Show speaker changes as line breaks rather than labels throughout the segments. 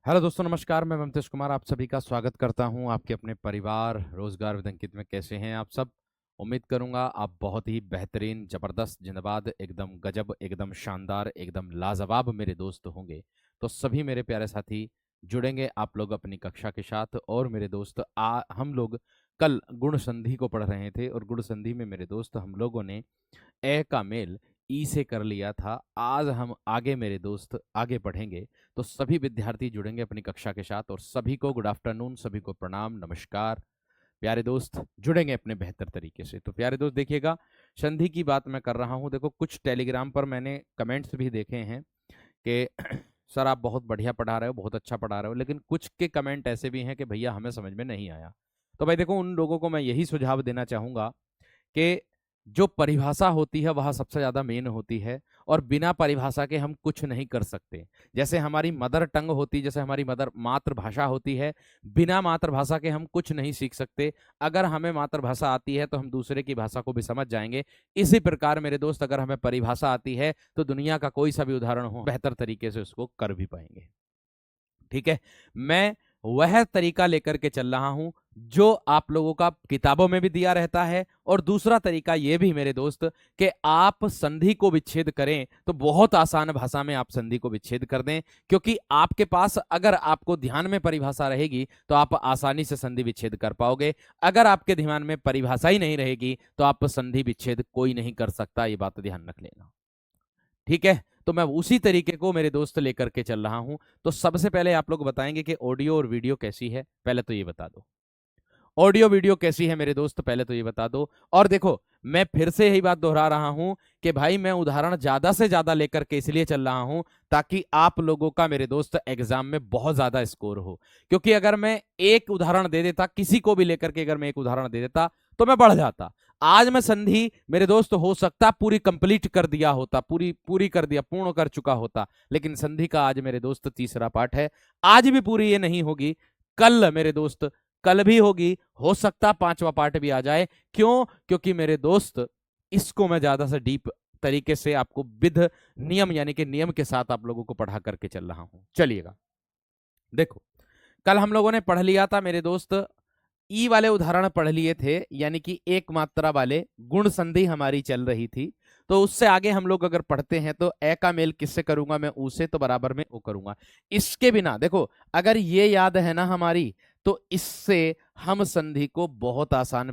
Hello दोस्तों, नमस्कार। मैं ममतेश कुमार आप सभी का स्वागत करता हूं आपके अपने परिवार रोजगार विद अंकित में। कैसे हैं आप सब? उम्मीद करूंगा आप बहुत ही बेहतरीन, जबरदस्त, जिंदाबाद, एकदम गजब, एकदम शानदार, एकदम लाजवाब मेरे दोस्त होंगे। तो सभी मेरे प्यारे साथी जुड़ेंगे आप लोग अपनी कक्षा के साथ। और मेरे दोस्त हम लोग कल गुण संधि को पढ़ रहे थे और गुण संधि में मेरे दोस्त हम लोगों ने ए का मेल ई से कर लिया था। आज हम आगे मेरे दोस्त आगे बढ़ेंगे। तो सभी विद्यार्थी जुड़ेंगे अपनी कक्षा के साथ और सभी को गुड आफ्टरनून, सभी को प्रणाम, नमस्कार। प्यारे दोस्त जुड़ेंगे अपने बेहतर तरीके से। तो प्यारे दोस्त देखिएगा, संधि की बात मैं कर रहा हूं। देखो, कुछ टेलीग्राम पर मैंने कमेंट्स भी देखे हैं कि सर आप बहुत बढ़िया पढ़ा रहे हो, बहुत अच्छा पढ़ा रहे हो, लेकिन कुछ के कमेंट ऐसे भी हैं कि भैया हमें समझ में नहीं आया। तो भाई देखो, उन लोगों को मैं यही सुझाव देना चाहूंगा कि जो परिभाषा होती है वह सबसे ज्यादा मेन होती है और बिना परिभाषा के हम कुछ नहीं कर सकते। जैसे हमारी मदर टंग होती, जैसे हमारी मदर मातृभाषा होती है, बिना मातृभाषा के हम कुछ नहीं सीख सकते। अगर हमें मातृभाषा आती है तो हम दूसरे की भाषा को भी समझ जाएंगे। इसी प्रकार मेरे दोस्त, अगर हमें परिभाषा आती है तो दुनिया का कोई सा भी उदाहरण हो, बेहतर तरीके से उसको कर भी पाएंगे। ठीक है, मैं वह तरीका लेकर के चल रहा हूं जो आप लोगों का किताबों में भी दिया रहता है। और दूसरा तरीका यह भी मेरे दोस्त कि आप संधि को विच्छेद करें तो बहुत आसान भाषा में आप संधि को विच्छेद कर दें, क्योंकि आपके पास अगर आपको ध्यान में परिभाषा रहेगी तो आप आसानी से संधि विच्छेद कर पाओगे। अगर आपके ध्यान में परिभाषा ही नहीं रहेगी तो आप संधि विच्छेद कोई नहीं कर सकता। ये बात ध्यान रख लेना। ठीक है, तो मैं उसी तरीके को मेरे दोस्त लेकर के चल रहा हूं। तो सबसे पहले आप लोग बताएंगे कि ऑडियो और वीडियो कैसी है, पहले तो ये बता दो। ऑडियो वीडियो कैसी है मेरे दोस्त, पहले तो ये बता दो। और देखो, मैं फिर से यही बात दोहरा रहा हूं कि भाई मैं उदाहरण ज्यादा से ज्यादा लेकर के इसलिए चल रहा हूं ताकि आप लोगों का मेरे दोस्त एग्जाम में बहुत ज्यादा स्कोर हो। क्योंकि अगर मैं एक उदाहरण दे देता, किसी को भी लेकर के अगर मैं एक उदाहरण दे देता तो मैं बढ़ जाता। आज मैं संधि मेरे दोस्त हो सकता पूरी कंप्लीट कर दिया होता, पूरी पूरी कर दिया, पूर्ण कर चुका होता, लेकिन संधि का आज मेरे दोस्त तीसरा पार्ट है। आज भी पूरी ये नहीं होगी, कल मेरे दोस्त कल भी होगी, हो सकता पांचवा पार्ट भी आ जाए। क्यों? क्योंकि मेरे दोस्त इसको मैं ज्यादा से डीप तरीके से आपको विध नियम यानी कि नियम के साथ आप लोगों को पढ़ा करके चल रहा हूं। चलिएगा, देखो, कल हम लोगों ने पढ़ लिया था मेरे दोस्त, ई वाले उदाहरण पढ़ लिए थे, यानी कि एक मात्रा वाले गुण संधि हमारी चल रही थी। तो उससे आगे हम लोग अगर पढ़ते हैं तो ए का मेल किससे करूंगा मैं? ऊ से, तो बराबर में ओ करूंगा। इसके बिना देखो, अगर ये याद है ना हमारी, तो इससे हम संधि को बहुत आसान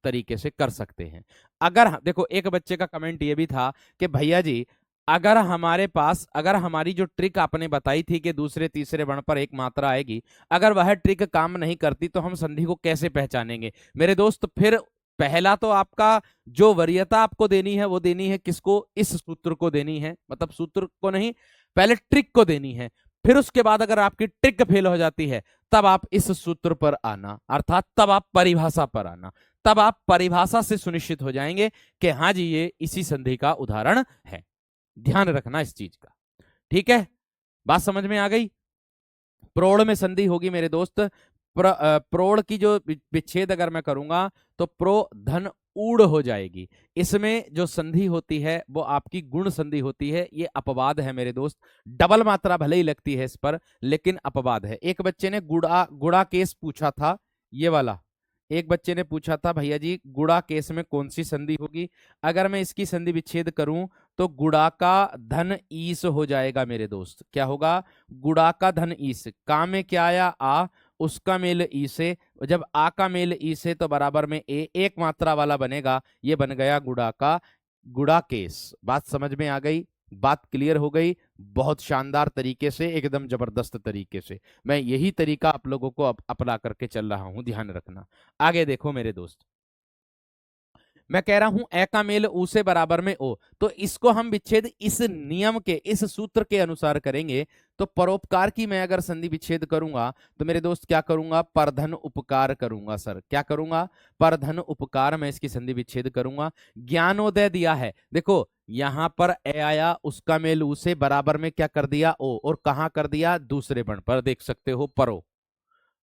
तरीके से कर सकते हैं। अगर देखो, एक बच्चे का कमेंट ये भी था कि भैया जी, अगर हमारी जो ट्रिक आपने बताई थी कि दूसरे तीसरे वर्ण पर एक मात्रा आएगी, अगर वह ट्रिक काम नहीं करती तो हम संधि को कैसे पहचानेंगे? मेरे दोस्त, फिर पहला तो आपका जो वरीयता आपको देनी है वो देनी है किसको? इस सूत्र को देनी है, मतलब सूत्र को नहीं, पहले ट्रिक को देनी है। फिर उसके बाद अगर आपकी ट्रिक फेल हो जाती है तब आप इस सूत्र पर आना, अर्थात तब आप परिभाषा पर आना। तब आप परिभाषा से सुनिश्चित हो जाएंगे कि हाँ जी, ये इसी संधि का उदाहरण है। ध्यान रखना इस चीज का। ठीक है, बात समझ में आ गई? प्रोड़ में संधि होगी मेरे दोस्त, प्रोड़ की जो विच्छेद अगर मैं करूंगा तो प्रो धन ऊड़ हो जाएगी। इसमें जो संधि होती है वो आपकी गुण संधि होती है। ये अपवाद है मेरे दोस्त, डबल मात्रा भले ही लगती है इस पर, लेकिन अपवाद है। एक बच्चे ने गुड़ा गुड़ा केस पूछा था, ये वाला। एक बच्चे ने पूछा था भैया जी, गुड़ा केस में कौन सी संधि होगी? अगर मैं इसकी संधि विच्छेद करूं तो गुड़ा का धन ईस हो जाएगा मेरे दोस्त। क्या होगा? गुड़ा का धन ईस। का में क्या आया? आ, उसका मेल ई से। जब आ का मेल ई से तो बराबर में ए, एक मात्रा वाला बनेगा, ये बन गया गुड़ा का गुड़ा केस। बात समझ में आ गई? बात क्लियर हो गई? बहुत शानदार तरीके से, एकदम जबरदस्त तरीके से मैं यही तरीका आप लोगों को अपना करके चल रहा हूं, ध्यान रखना। आगे देखो मेरे दोस्त, मैं कह रहा हूं ए का मेल ऊ से बराबर में ओ, तो इसको हम विच्छेद इस नियम के, इस सूत्र के अनुसार करेंगे। तो परोपकार की मैं अगर संधि विच्छेद करूंगा तो मेरे दोस्त क्या करूंगा? परधन उपकार करूंगा। सर क्या करूंगा? परधन उपकार, मैं इसकी संधि विच्छेद करूंगा। ज्ञानोदय दिया है, देखो यहां पर ए आया, उसका मेल ऊ से बराबर में क्या कर दिया? ओ, और कहां कर दिया? दूसरे वर्ण पर, देख सकते हो, परो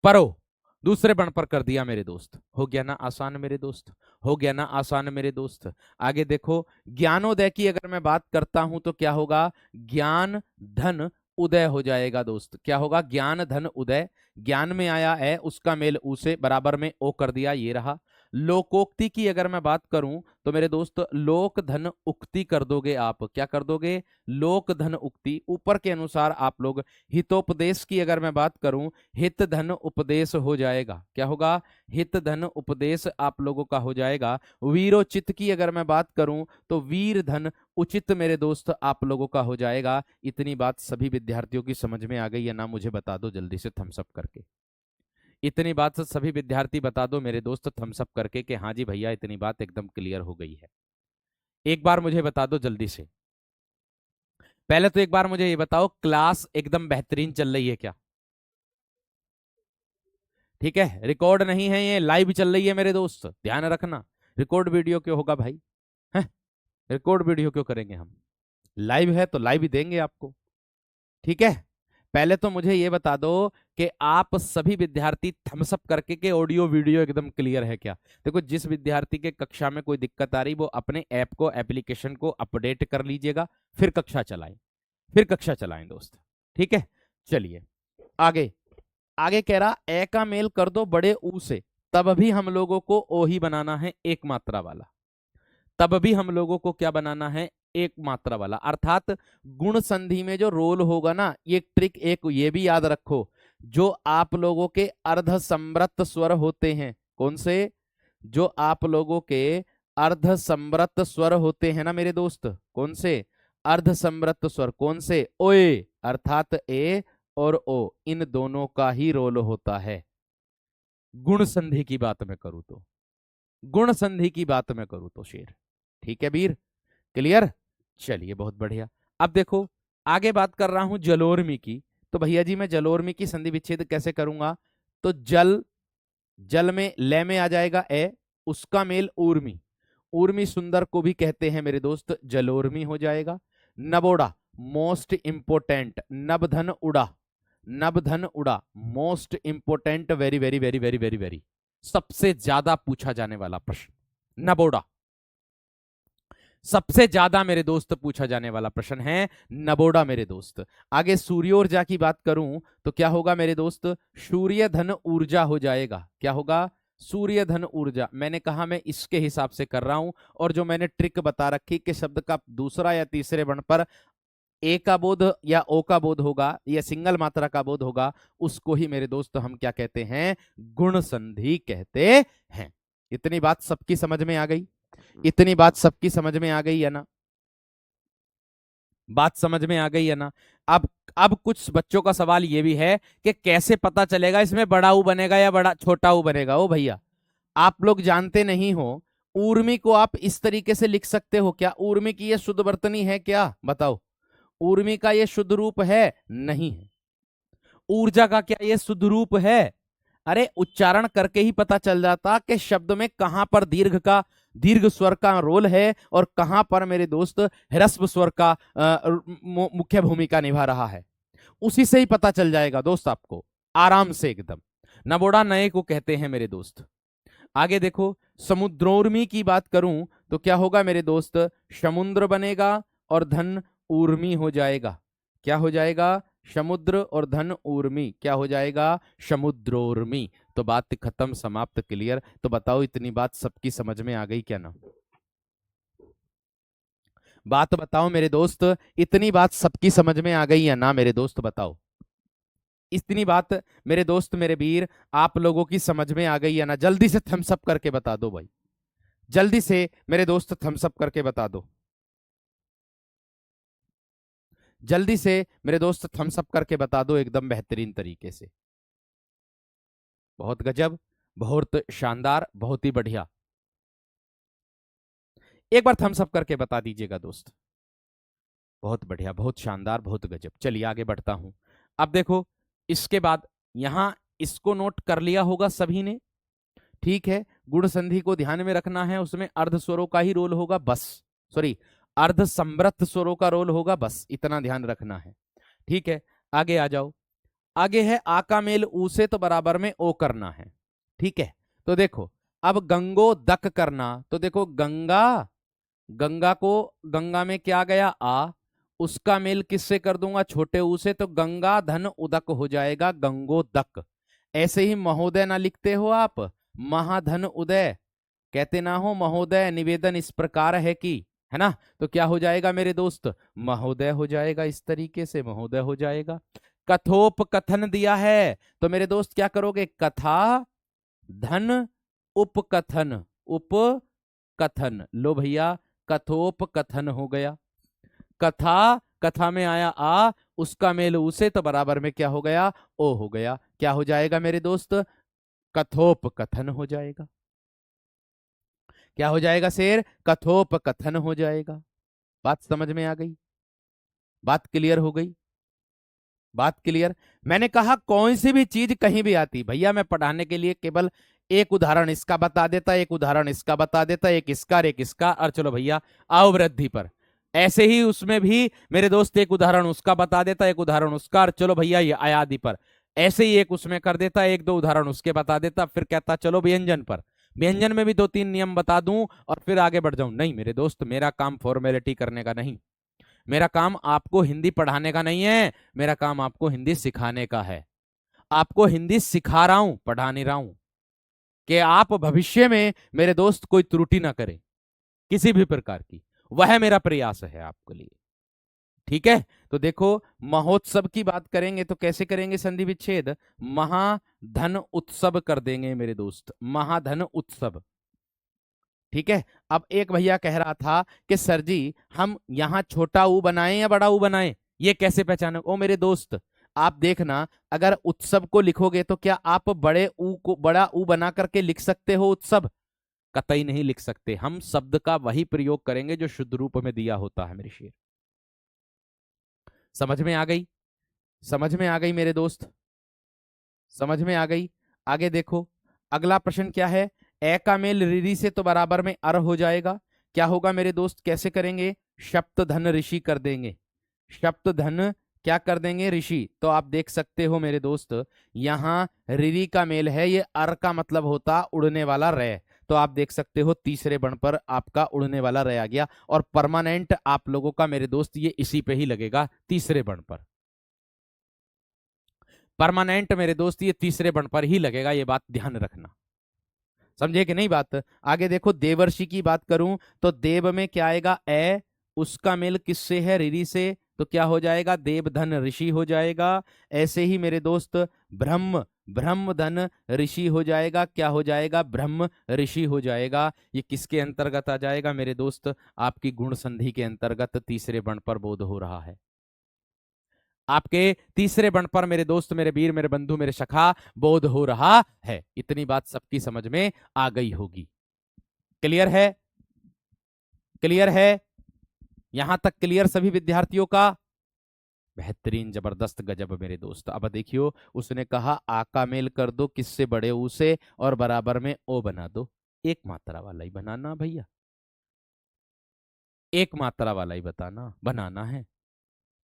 परो, दूसरे वर्ण पर कर दिया मेरे दोस्त। हो गया ना आसान मेरे दोस्त? हो गया ना आसान मेरे दोस्त? आगे देखो, ज्ञानोदय की अगर मैं बात करता हूं तो क्या होगा? ज्ञान धन उदय हो जाएगा दोस्त। क्या होगा? ज्ञान धन उदय। ज्ञान में आया है, उसका मेल ऊ से बराबर में ओ कर दिया, ये रहा। लोकोक्ति की अगर मैं बात करूं तो मेरे दोस्त लोक धन उक्ति कर दोगे आप। क्या कर दोगे? लोक धन उक्ति। ऊपर के अनुसार आप लोग हितोपदेश की अगर मैं बात करूं, हित धन उपदेश हो जाएगा। क्या होगा? हित धन उपदेश आप लोगों का हो जाएगा। वीरोचित की अगर मैं बात करूं तो वीर धन उचित मेरे दोस्त आप लोगों का हो जाएगा। इतनी बात सभी विद्यार्थियों की समझ में आ गई है ना? मुझे बता दो जल्दी से थम्स अप करके। इतनी बात से सभी विद्यार्थी बता दो मेरे दोस्त थम्स अप करके कि हाँ जी भैया इतनी बात एकदम क्लियर हो गई है। एक बार मुझे बता दो जल्दी से। पहले तो एक बार मुझे ये बताओ, क्लास एकदम बेहतरीन चल रही है क्या? ठीक है, रिकॉर्ड नहीं है, ये लाइव चल रही है मेरे दोस्त, ध्यान रखना। रिकॉर्ड वीडियो क्यों होगा भाई? है, रिकॉर्ड वीडियो क्यों करेंगे हम? लाइव है तो लाइव ही देंगे आपको। ठीक है, पहले तो मुझे ये बता दो कि आप सभी विद्यार्थी थम्स अप करके के ऑडियो वीडियो एकदम क्लियर है क्या? देखो, जिस विद्यार्थी के कक्षा में कोई दिक्कत आ रही वो अपने ऐप को, एप्लीकेशन को अपडेट कर लीजिएगा, फिर कक्षा चलाएं, फिर कक्षा चलाएं दोस्त। ठीक है, चलिए आगे। आगे कह रहा ए का मेल कर दो बड़े ऊ से, तब भी हम लोगों को ओ ही बनाना है, एक मात्रा वाला। तब भी हम लोगों को क्या बनाना है? एक मात्रा वाला। अर्थात गुण संधि में जो रोल होगा ना, ये ट्रिक एक ये भी याद रखो, जो आप लोगों के अर्ध संवृत स्वर होते हैं। कौन से? जो आप लोगों के अर्ध संवृत स्वर होते हैं ना मेरे दोस्त, कौन से? अर्ध संवृत स्वर। कौन से? ओए, अर्थात ए और ओ, इन दोनों का ही रोल होता है। गुण संधि की बात मैं करूं तो, गुण संधि की बात मैं करूं तो शेर। ठीक है वीर, क्लियर? चलिए बहुत बढ़िया। अब देखो, आगे बात कर रहा हूं जलोर्मी की। तो भैया जी मैं जलोर्मी की संधि विच्छेद कैसे करूंगा? तो जल, जल में ले में आ जाएगा ए, उसका मेल ऊर्मी। ऊर्मी सुंदर को भी कहते हैं मेरे दोस्त, जलोर्मी हो जाएगा। नबोड़ा, मोस्ट इंपोर्टेंट, नबधन उड़ा, नबधन उड़ा most important, very very very very very very, सबसे ज्यादा पूछा जाने वाला प्रश्न नबोड़ा। सबसे ज्यादा मेरे दोस्त पूछा जाने वाला प्रश्न है नबोड़ा मेरे दोस्त। आगे सूर्योर्जा की बात करूं तो क्या होगा मेरे दोस्त? सूर्य धन ऊर्जा हो जाएगा। क्या होगा? सूर्य धन ऊर्जा। मैंने कहा मैं इसके हिसाब से कर रहा हूं, और जो मैंने ट्रिक बता रखी कि शब्द का दूसरा या तीसरे वर्ण पर ए का बोध या ओ का बोध होगा या सिंगल मात्रा का बोध होगा, उसको ही मेरे दोस्त हम क्या कहते हैं? गुण संधि कहते हैं। इतनी बात सबकी समझ में आ गई? इतनी बात सबकी समझ में आ गई है ना? बात समझ में आ गई है ना? अब कुछ बच्चों का सवाल ये भी है कि कैसे पता चलेगा इसमें बड़ा ऊ बनेगा या बड़ा छोटा ऊ बनेगा? ओ भैया, आप लोग जानते नहीं हो, ऊर्मी को आप इस तरीके से लिख सकते हो क्या? ऊर्मी की ये शुद्ध वर्तनी है क्या? बताओ, ऊर्मी का ये शुद्ध रूप है? नहीं है। ऊर्जा का क्या ये शुद्ध रूप है? अरे उच्चारण करके ही पता चल जाता कि शब्द में कहां पर दीर्घ का, दीर्घ स्वर का रोल है और कहां पर मेरे दोस्त ह्रस्व स्वर का मुख्य भूमिका निभा रहा है। उसी से ही पता चल जाएगा दोस्त आपको, आराम से एकदम। नबोड़ा नए को कहते हैं मेरे दोस्त। आगे देखो, समुद्रोर्मी की बात करूं तो क्या होगा मेरे दोस्त? समुद्र बनेगा और धन ऊर्मी हो जाएगा। क्या हो जाएगा? समुद्र और धन ऊर्मी क्या हो जाएगा? समुद्रोर्मी। तो बात खत्म, समाप्त, क्लियर। तो बताओ इतनी बात सबकी समझ में आ गई क्या ना? बात बताओ मेरे दोस्त, इतनी बात सबकी समझ में आ गई या ना मेरे दोस्त? बताओ, इतनी बात मेरे दोस्त मेरे वीर आप लोगों की समझ में आ गई है ना? जल्दी से थम्स अप करके बता दो भाई, जल्दी से मेरे दोस्त थम्स अप करके बता दो, जल्दी से मेरे दोस्त थम्स अप करके बता दो एकदम बेहतरीन तरीके से। बहुत गजब, बहुत शानदार, बहुत ही बढ़िया। एक बार थम्स अप करके बता दीजिएगा दोस्त। बहुत बढ़िया, बहुत शानदार, बहुत गजब। चलिए आगे बढ़ता हूं। अब देखो, इसके बाद यहां इसको नोट कर लिया होगा सभी ने। ठीक है, गुण संधि को ध्यान में रखना है, उसमें अर्ध स्वरों का ही रोल होगा बस, सॉरी अर्ध समृद्ध स्वरों का रोल होगा बस, इतना ध्यान रखना है। ठीक है, आगे आ जाओ। आगे है आ का मेल ऊ से तो बराबर में ओ करना है। ठीक है, तो देखो अब गंगो दक करना, तो देखो गंगा, गंगा को, गंगा में क्या गया? आ, उसका मेल किससे कर दूंगा, छोटे ऊ से, तो गंगा धन उदक हो जाएगा गंगोदक। ऐसे ही महोदय ना लिखते हो आप, महाधन उदय कहते ना हो, महोदय निवेदन इस प्रकार है कि, है ना, तो क्या हो जाएगा मेरे दोस्त, महोदय हो जाएगा, इस तरीके से महोदय हो जाएगा। कथोपकथन दिया है तो मेरे दोस्त क्या करोगे, कथा धन उपकथन, उपकथन, लो भैया कथोपकथन हो गया। कथा, कथा में आया आ, उसका मेल उसे, तो बराबर में क्या हो गया, ओ हो गया। क्या हो जाएगा मेरे दोस्त, कथोपकथन हो जाएगा। क्या हो जाएगा शेर, कथोपकथन हो जाएगा। बात समझ में आ गई, बात क्लियर हो गई, बात क्लियर। मैंने कहा कौन सी भी चीज कहीं भी आती भैया, मैं पढ़ाने के लिए केवल एक उदाहरण इसका बता देता, एक उदाहरण इसका बता देता, एक इसका और एक इसका, और चलो भैया आओ वृद्धि पर। ऐसे ही उसमें भी मेरे दोस्त एक उदाहरण उसका बता देता, एक उदाहरण उसका, और चलो भैया ये आयादि पर। ऐसे ही एक उसमें कर देता, एक दो उदाहरण उसके बता देता, फिर कहता चलो व्यंजन पर, व्यंजन में भी दो तीन नियम बता दूं और फिर आगे बढ़ जाऊं। नहीं मेरे दोस्त, मेरा काम फॉर्मेलिटी करने का नहीं, मेरा काम आपको हिंदी पढ़ाने का नहीं है, मेरा काम आपको हिंदी सिखाने का है। आपको हिंदी सिखा रहा हूं, पढ़ा नहीं रहा हूं, कि आप भविष्य में मेरे दोस्त कोई त्रुटि ना करें किसी भी प्रकार की, वह मेरा प्रयास है आपके लिए। ठीक है, तो देखो महोत्सव की बात करेंगे तो कैसे करेंगे संधि विच्छेद, महाधन उत्सव कर देंगे मेरे दोस्त, महाधन उत्सव। ठीक है, अब एक भैया कह रहा था कि सर जी हम यहां छोटा ऊ बनाएं या बड़ा ऊ बनाएं, ये कैसे पहचाने। ओ मेरे दोस्त आप देखना, अगर उत्सव को लिखोगे तो क्या आप बड़े ऊ को बड़ा ऊ बना करके लिख सकते हो उत्सव, कतई नहीं लिख सकते। हम शब्द का वही प्रयोग करेंगे जो शुद्ध रूप में दिया होता है मेरे शेर। समझ में आ गई, समझ में आ गई मेरे दोस्त, समझ में आ गई। आगे देखो अगला प्रश्न क्या है, ए का मेल ऋरी से तो बराबर में अर हो जाएगा। क्या होगा मेरे दोस्त, कैसे करेंगे, शप्त धन ऋषि कर देंगे, शप्त धन क्या कर देंगे, ऋषि। तो आप देख सकते हो मेरे दोस्त यहां ऋरी का मेल है, ये अर का मतलब होता उड़ने वाला रे, तो आप देख सकते हो तीसरे बण पर आपका उड़ने वाला रे आ गया, और परमानेंट आप लोगों का मेरे दोस्त ये इसी पे ही लगेगा, तीसरे बण पर। परमानेंट मेरे दोस्त ये तीसरे बण पर ही लगेगा, ये बात ध्यान रखना, समझे कि नहीं बात। आगे देखो देवर्षि की बात करूं तो देव में क्या आएगा, ए, उसका मेल किससे है, ऋरी से, तो क्या हो जाएगा, देवधन ऋषि हो जाएगा। ऐसे ही मेरे दोस्त ब्रह्म, ब्रह्मधन ऋषि हो जाएगा, क्या हो जाएगा, ब्रह्म ऋषि हो जाएगा। ये किसके अंतर्गत आ जाएगा मेरे दोस्त, आपकी गुण संधि के अंतर्गत तीसरे बण पर बोध हो रहा है, आपके तीसरे बण पर मेरे दोस्त, मेरे वीर, मेरे बंधु, मेरे सखा बोध हो रहा है। इतनी बात सबकी समझ में आ गई होगी, क्लियर है, क्लियर है, यहां तक क्लियर सभी विद्यार्थियों का, बेहतरीन जबरदस्त गजब मेरे दोस्त। अब देखियो उसने कहा आ का मेल कर दो किससे, बड़े ऊ से, और बराबर में ओ बना दो, एक मात्रा वाला ही बनाना भैया, एक मात्रा वाला ही बताना बनाना है।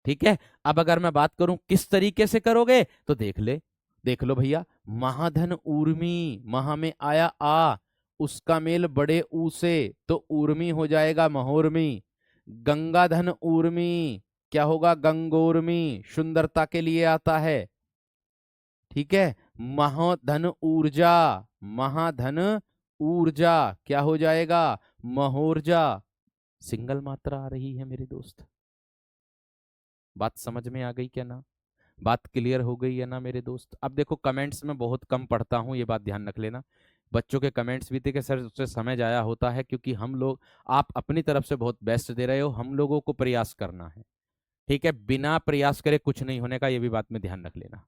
ठीक है, अब अगर मैं बात करूं किस तरीके से करोगे तो देख ले, देख लो भैया, महाधन ऊर्मी, महा में आया आ, उसका मेल बड़े ऊ से, तो ऊर्मी हो जाएगा महोर्मी। गंगाधन ऊर्मी क्या होगा, गंगोर्मी, सुंदरता के लिए आता है। ठीक है, महाधन ऊर्जा, महाधन ऊर्जा क्या हो जाएगा, महोर्जा, सिंगल मात्रा आ रही है मेरे दोस्त। बात समझ में आ गई क्या ना, बात क्लियर हो गई है ना मेरे दोस्त। अब देखो कमेंट्स में बहुत कम पढ़ता हूं, ये बात ध्यान रख लेना, बच्चों के कमेंट्स भी थे कि सर उससे समय जाया होता है, क्योंकि हम लोग, आप अपनी तरफ से बहुत बेस्ट दे रहे हो, हम लोगों को प्रयास करना है। ठीक है, बिना प्रयास करे कुछ नहीं होने का, ये भी बात में ध्यान रख लेना।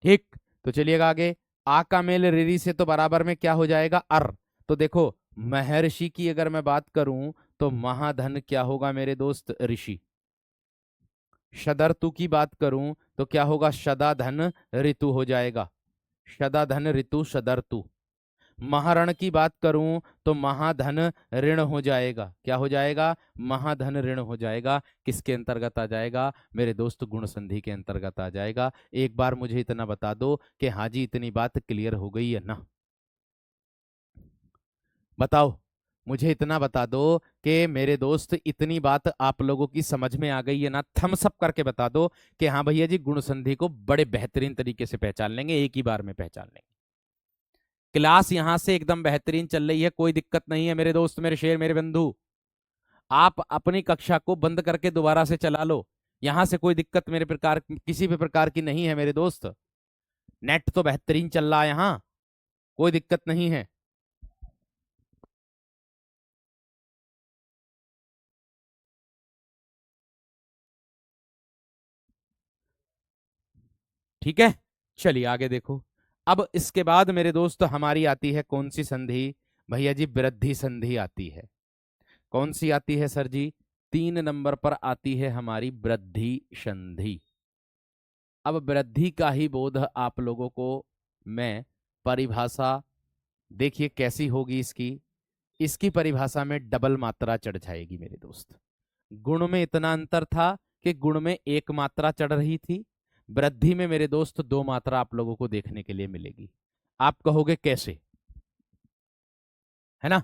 ठीक, तो चलिएगा आगे, आ का मेल ऋरी से तो बराबर में क्या हो जाएगा, अर। तो देखो महर्षि की अगर मैं बात करूं तो महाधन क्या होगा मेरे दोस्त, ऋषि। शदर्तु की बात करूं तो क्या होगा, शदाधन ऋतु हो जाएगा, शदाधन ऋतु शदर्तु। महारण की बात करूं तो महाधन ऋण हो जाएगा, क्या हो जाएगा, महाधन ऋण हो जाएगा। किसके अंतर्गत आ जाएगा मेरे दोस्त, गुण संधि के अंतर्गत आ जाएगा। एक बार मुझे इतना बता दो कि हाजी इतनी बात क्लियर हो गई है ना, बताओ मुझे इतना बता दो कि मेरे दोस्त इतनी बात आप लोगों की समझ में आ गई है ना, थम्स अप करके बता दो कि हाँ भैया जी गुण संधि को बड़े बेहतरीन तरीके से पहचान लेंगे, एक ही बार में पहचान लेंगे। क्लास यहां से एकदम बेहतरीन चल रही है, कोई दिक्कत नहीं है मेरे दोस्त, मेरे शेर, मेरे बंधु। आप अपनी कक्षा को बंद करके दोबारा से चला लो, यहां से कोई दिक्कत मेरे प्रकार किसी भी प्रकार की नहीं है मेरे दोस्त। नेट तो बेहतरीन चल रहा है यहाँ, कोई दिक्कत नहीं है। ठीक है, चलिए आगे देखो। अब इसके बाद मेरे दोस्त हमारी आती है कौन सी संधि? भैया जी वृद्धि संधि आती है। कौन सी आती है सर जी? 3 नंबर पर आती है हमारी वृद्धि संधि। अब वृद्धि का ही बोध आप लोगों को मैं परिभाषा, देखिए कैसी होगी इसकी। इसकी परिभाषा में डबल मात्रा चढ़ जाएगी मेरे दोस्त। गुण में इतना अंतर था कि गुण में एक मात्रा चढ़ रही थी, वृद्धि में मेरे दोस्त 2 मात्रा आप लोगों को देखने के लिए मिलेगी। आप कहोगे कैसे, है ना?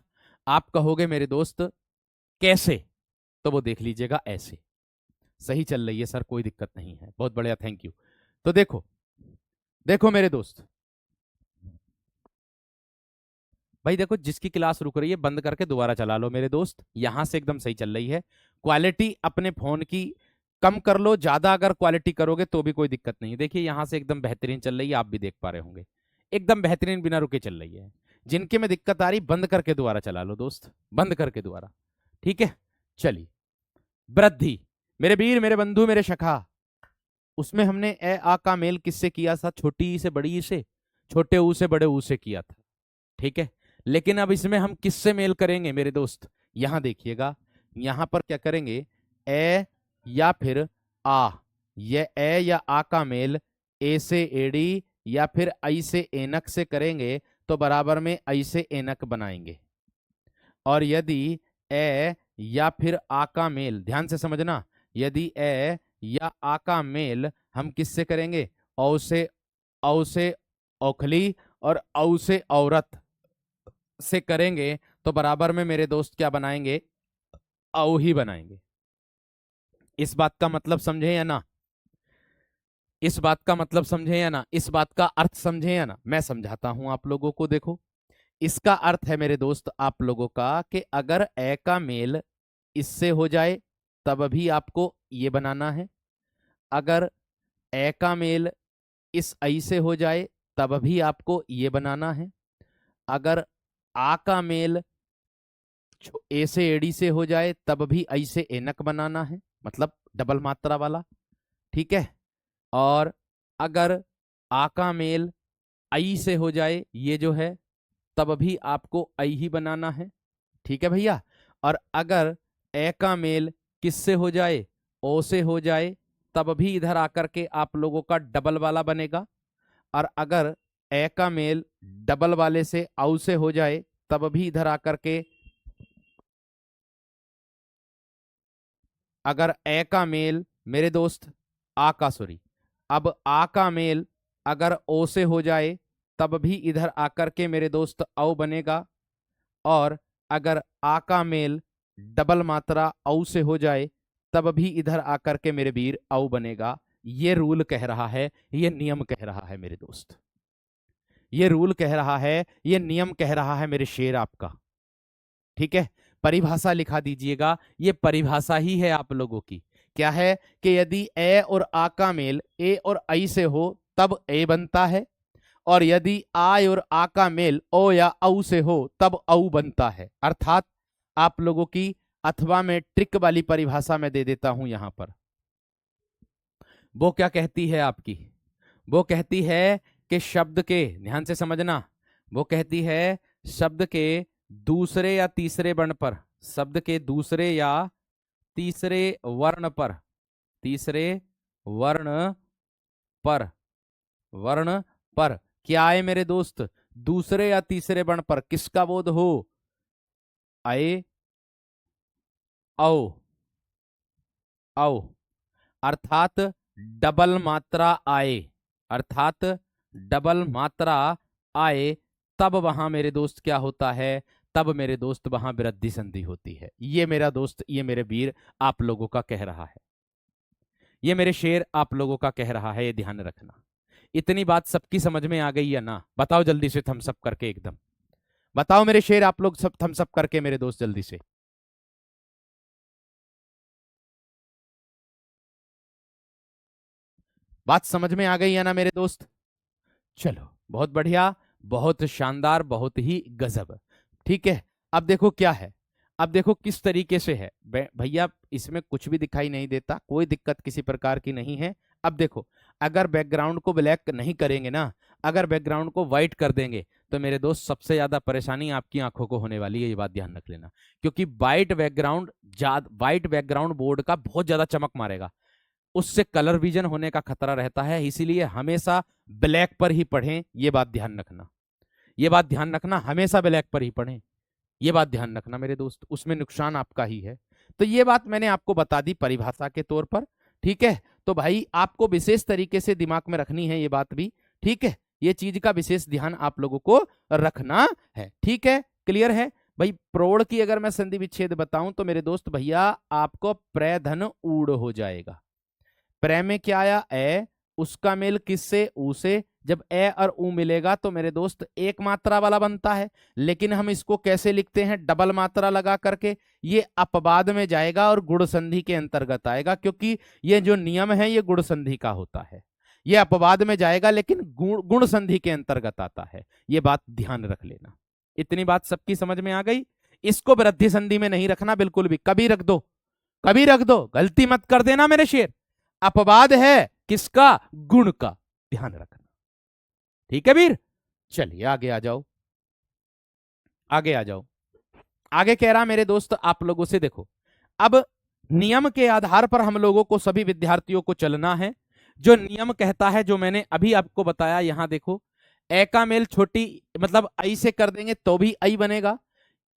आप कहोगे मेरे दोस्त कैसे, तो वो देख लीजिएगा ऐसे। सही चल रही है सर, कोई दिक्कत नहीं है, बहुत बढ़िया, थैंक यू। तो देखो, देखो मेरे दोस्त, भाई देखो जिसकी क्लास रुक रही है बंद करके दोबारा चला लो मेरे दोस्त, यहां से एकदम सही चल रही है। क्वालिटी अपने फोन की कम कर लो, ज्यादा अगर क्वालिटी करोगे तो भी कोई दिक्कत नहीं है। देखिए यहां से एकदम बेहतरीन चल रही है, आप भी देख पा रहे होंगे, एकदम बेहतरीन बिना रुके चल रही है। जिनके में दिक्कत आ रही बंद करके दोबारा चला लो दोस्त, बंद करके दोबारा। ठीक है, चलिए। वृद्धि, मेरे वीर, मेरे बंधु, मेरे सखा, उसमें हमने ए आ का मेल किससे किया था? छोटी ई से बड़ी ई से, छोटे ऊ से बड़े ऊ से किया था। ठीक है, लेकिन अब इसमें हम किससे मेल करेंगे मेरे दोस्त? यहां देखिएगा, यहां पर क्या करेंगे? ए या फिर आ, ये ए या आ का मेल ए से एडी या फिर आई से एनक से करेंगे तो बराबर में आई से एनक बनाएंगे। और यदि ए या फिर आ का मेल, ध्यान से समझना, यदि ए या आ का मेल हम किससे करेंगे? औ से औखली और औ से औरत से करेंगे तो बराबर में मेरे दोस्त क्या बनाएंगे? औ ही बनाएंगे। इस बात का मतलब समझे या ना? इस बात का मतलब समझे या ना? इस बात का अर्थ समझे या ना? मैं समझाता हूं आप लोगों को। देखो, इसका अर्थ है मेरे दोस्त आप लोगों का कि अगर ए का मेल इससे हो जाए तब भी आपको ये बनाना है, अगर ए का मेल इस आई से हो जाए तब भी आपको ये बनाना है, अगर आ का मेल ए से एडी से हो जाए तब भी आई से एनक बनाना है, मतलब डबल मात्रा वाला। ठीक है, और अगर आ का मेल आई से हो जाए, ये जो है, तब भी आपको आई ही बनाना है। ठीक है भैया, और अगर ए का मेल किससे हो जाए? ओ से हो जाए, तब भी इधर आकर के आप लोगों का डबल वाला बनेगा। और अगर ए का मेल डबल वाले से औ से हो जाए तब भी इधर आकर के, अगर ए का मेल मेरे दोस्त आ का, सॉरी, अब आ का मेल अगर ओ से हो जाए तब भी इधर आकर के मेरे दोस्त औ बनेगा। और अगर आ का मेल डबल मात्रा औ से हो जाए तब भी इधर आकर के मेरे वीर औ बनेगा। ये रूल कह रहा है, ये नियम कह रहा है मेरे दोस्त, ये रूल कह रहा है, ये नियम कह रहा है मेरे शेर आपका। ठीक है, परिभाषा लिखा दीजिएगा, ये परिभाषा ही है आप लोगों की। क्या है कि यदि ए और आ का मेल ए और आई से हो तब ए बनता है, और यदि आय और आ का मेल ओ या औ से हो तब औ बनता है। अर्थात आप लोगों की, अथवा में ट्रिक वाली परिभाषा में दे देता हूं यहां पर। वो क्या कहती है आपकी? वो कहती है कि शब्द के, ध्यान से समझना, वो कहती है शब्द के दूसरे या तीसरे वर्ण पर, शब्द के दूसरे या तीसरे वर्ण पर, तीसरे वर्ण पर, वर्ण पर क्या है मेरे दोस्त? दूसरे या तीसरे वर्ण पर किसका बोध हो? आए, औ, औ, अर्थात डबल मात्रा आए, अर्थात डबल मात्रा आए, तब वहां मेरे दोस्त क्या होता है? तब मेरे दोस्त वहां वृद्धि संधि होती है। ये मेरा दोस्त, ये मेरे वीर आप लोगों का कह रहा है, ये मेरे शेर आप लोगों का कह रहा है, ये ध्यान रखना। इतनी बात सबकी समझ में आ गई या ना? बताओ जल्दी से थम्स अप करके एकदम। बताओ मेरे शेर आप लोग सब थम्स अप करके मेरे दोस्त जल्दी से। बात समझ में आ गई है ना मेरे दोस्त? चलो बहुत बढ़िया, बहुत शानदार, बहुत ही गजब। ठीक है, अब देखो क्या है, अब देखो किस तरीके से है। भैया इसमें कुछ भी दिखाई नहीं देता, कोई दिक्कत किसी प्रकार की नहीं है। अब देखो, अगर बैकग्राउंड को ब्लैक नहीं करेंगे ना, अगर बैकग्राउंड को व्हाइट कर देंगे, तो मेरे दोस्त सबसे ज्यादा परेशानी आपकी आंखों को होने वाली है, ये बात ध्यान रख लेना। क्योंकि व्हाइट बैकग्राउंड बोर्ड का बहुत ज्यादा चमक मारेगा, उससे कलर विजन होने का खतरा रहता है। इसीलिए हमेशा ब्लैक पर ही पढ़ें, ये बात ध्यान रखना, ये बात ध्यान रखना, हमेशा ब्लैक पर ही पढ़ें, ये बात ध्यान रखना मेरे दोस्त, उसमें नुकसान आपका ही है। तो ये बात मैंने आपको बता दी परिभाषा के तौर पर। ठीक है, तो भाई आपको विशेष तरीके से दिमाग में रखनी है ये बात भी। ठीक है, ये चीज का विशेष ध्यान आप लोगों को रखना है। ठीक है, क्लियर है भाई? प्रौढ़ की अगर मैं संधि विच्छेद बताऊं तो मेरे दोस्त भैया आपको प्र धन ऊड़ हो जाएगा। प्रे में क्या आया? ए, उसका मेल किससे? ऊ से। जब ए और ऊ मिलेगा तो मेरे दोस्त एक मात्रा वाला बनता है, लेकिन हम इसको कैसे लिखते हैं? डबल मात्रा लगा करके। ये अपवाद में जाएगा और गुण संधि के अंतर्गत आएगा, क्योंकि ये जो नियम है ये गुण संधि का होता है। ये अपवाद में जाएगा लेकिन गुण संधि के अंतर्गत आता है, ये बात ध्यान रख लेना। इतनी बात सबकी समझ में आ गई? इसको वृद्धि संधि में नहीं रखना बिल्कुल भी, कभी रख दो, कभी रख दो, गलती मत कर देना मेरे शेर। अपवाद है किसका? गुण का, ध्यान रखना। ठीक है वीर? चलिए आगे आ जाओ, आगे आ जाओ। आगे कह रहा मेरे दोस्त आप लोगों से, देखो अब नियम के आधार पर हम लोगों को, सभी विद्यार्थियों को चलना है। जो नियम कहता है, जो मैंने अभी आपको बताया, यहां देखो, ए का मेल छोटी मतलब आई से कर देंगे तो भी आई बनेगा,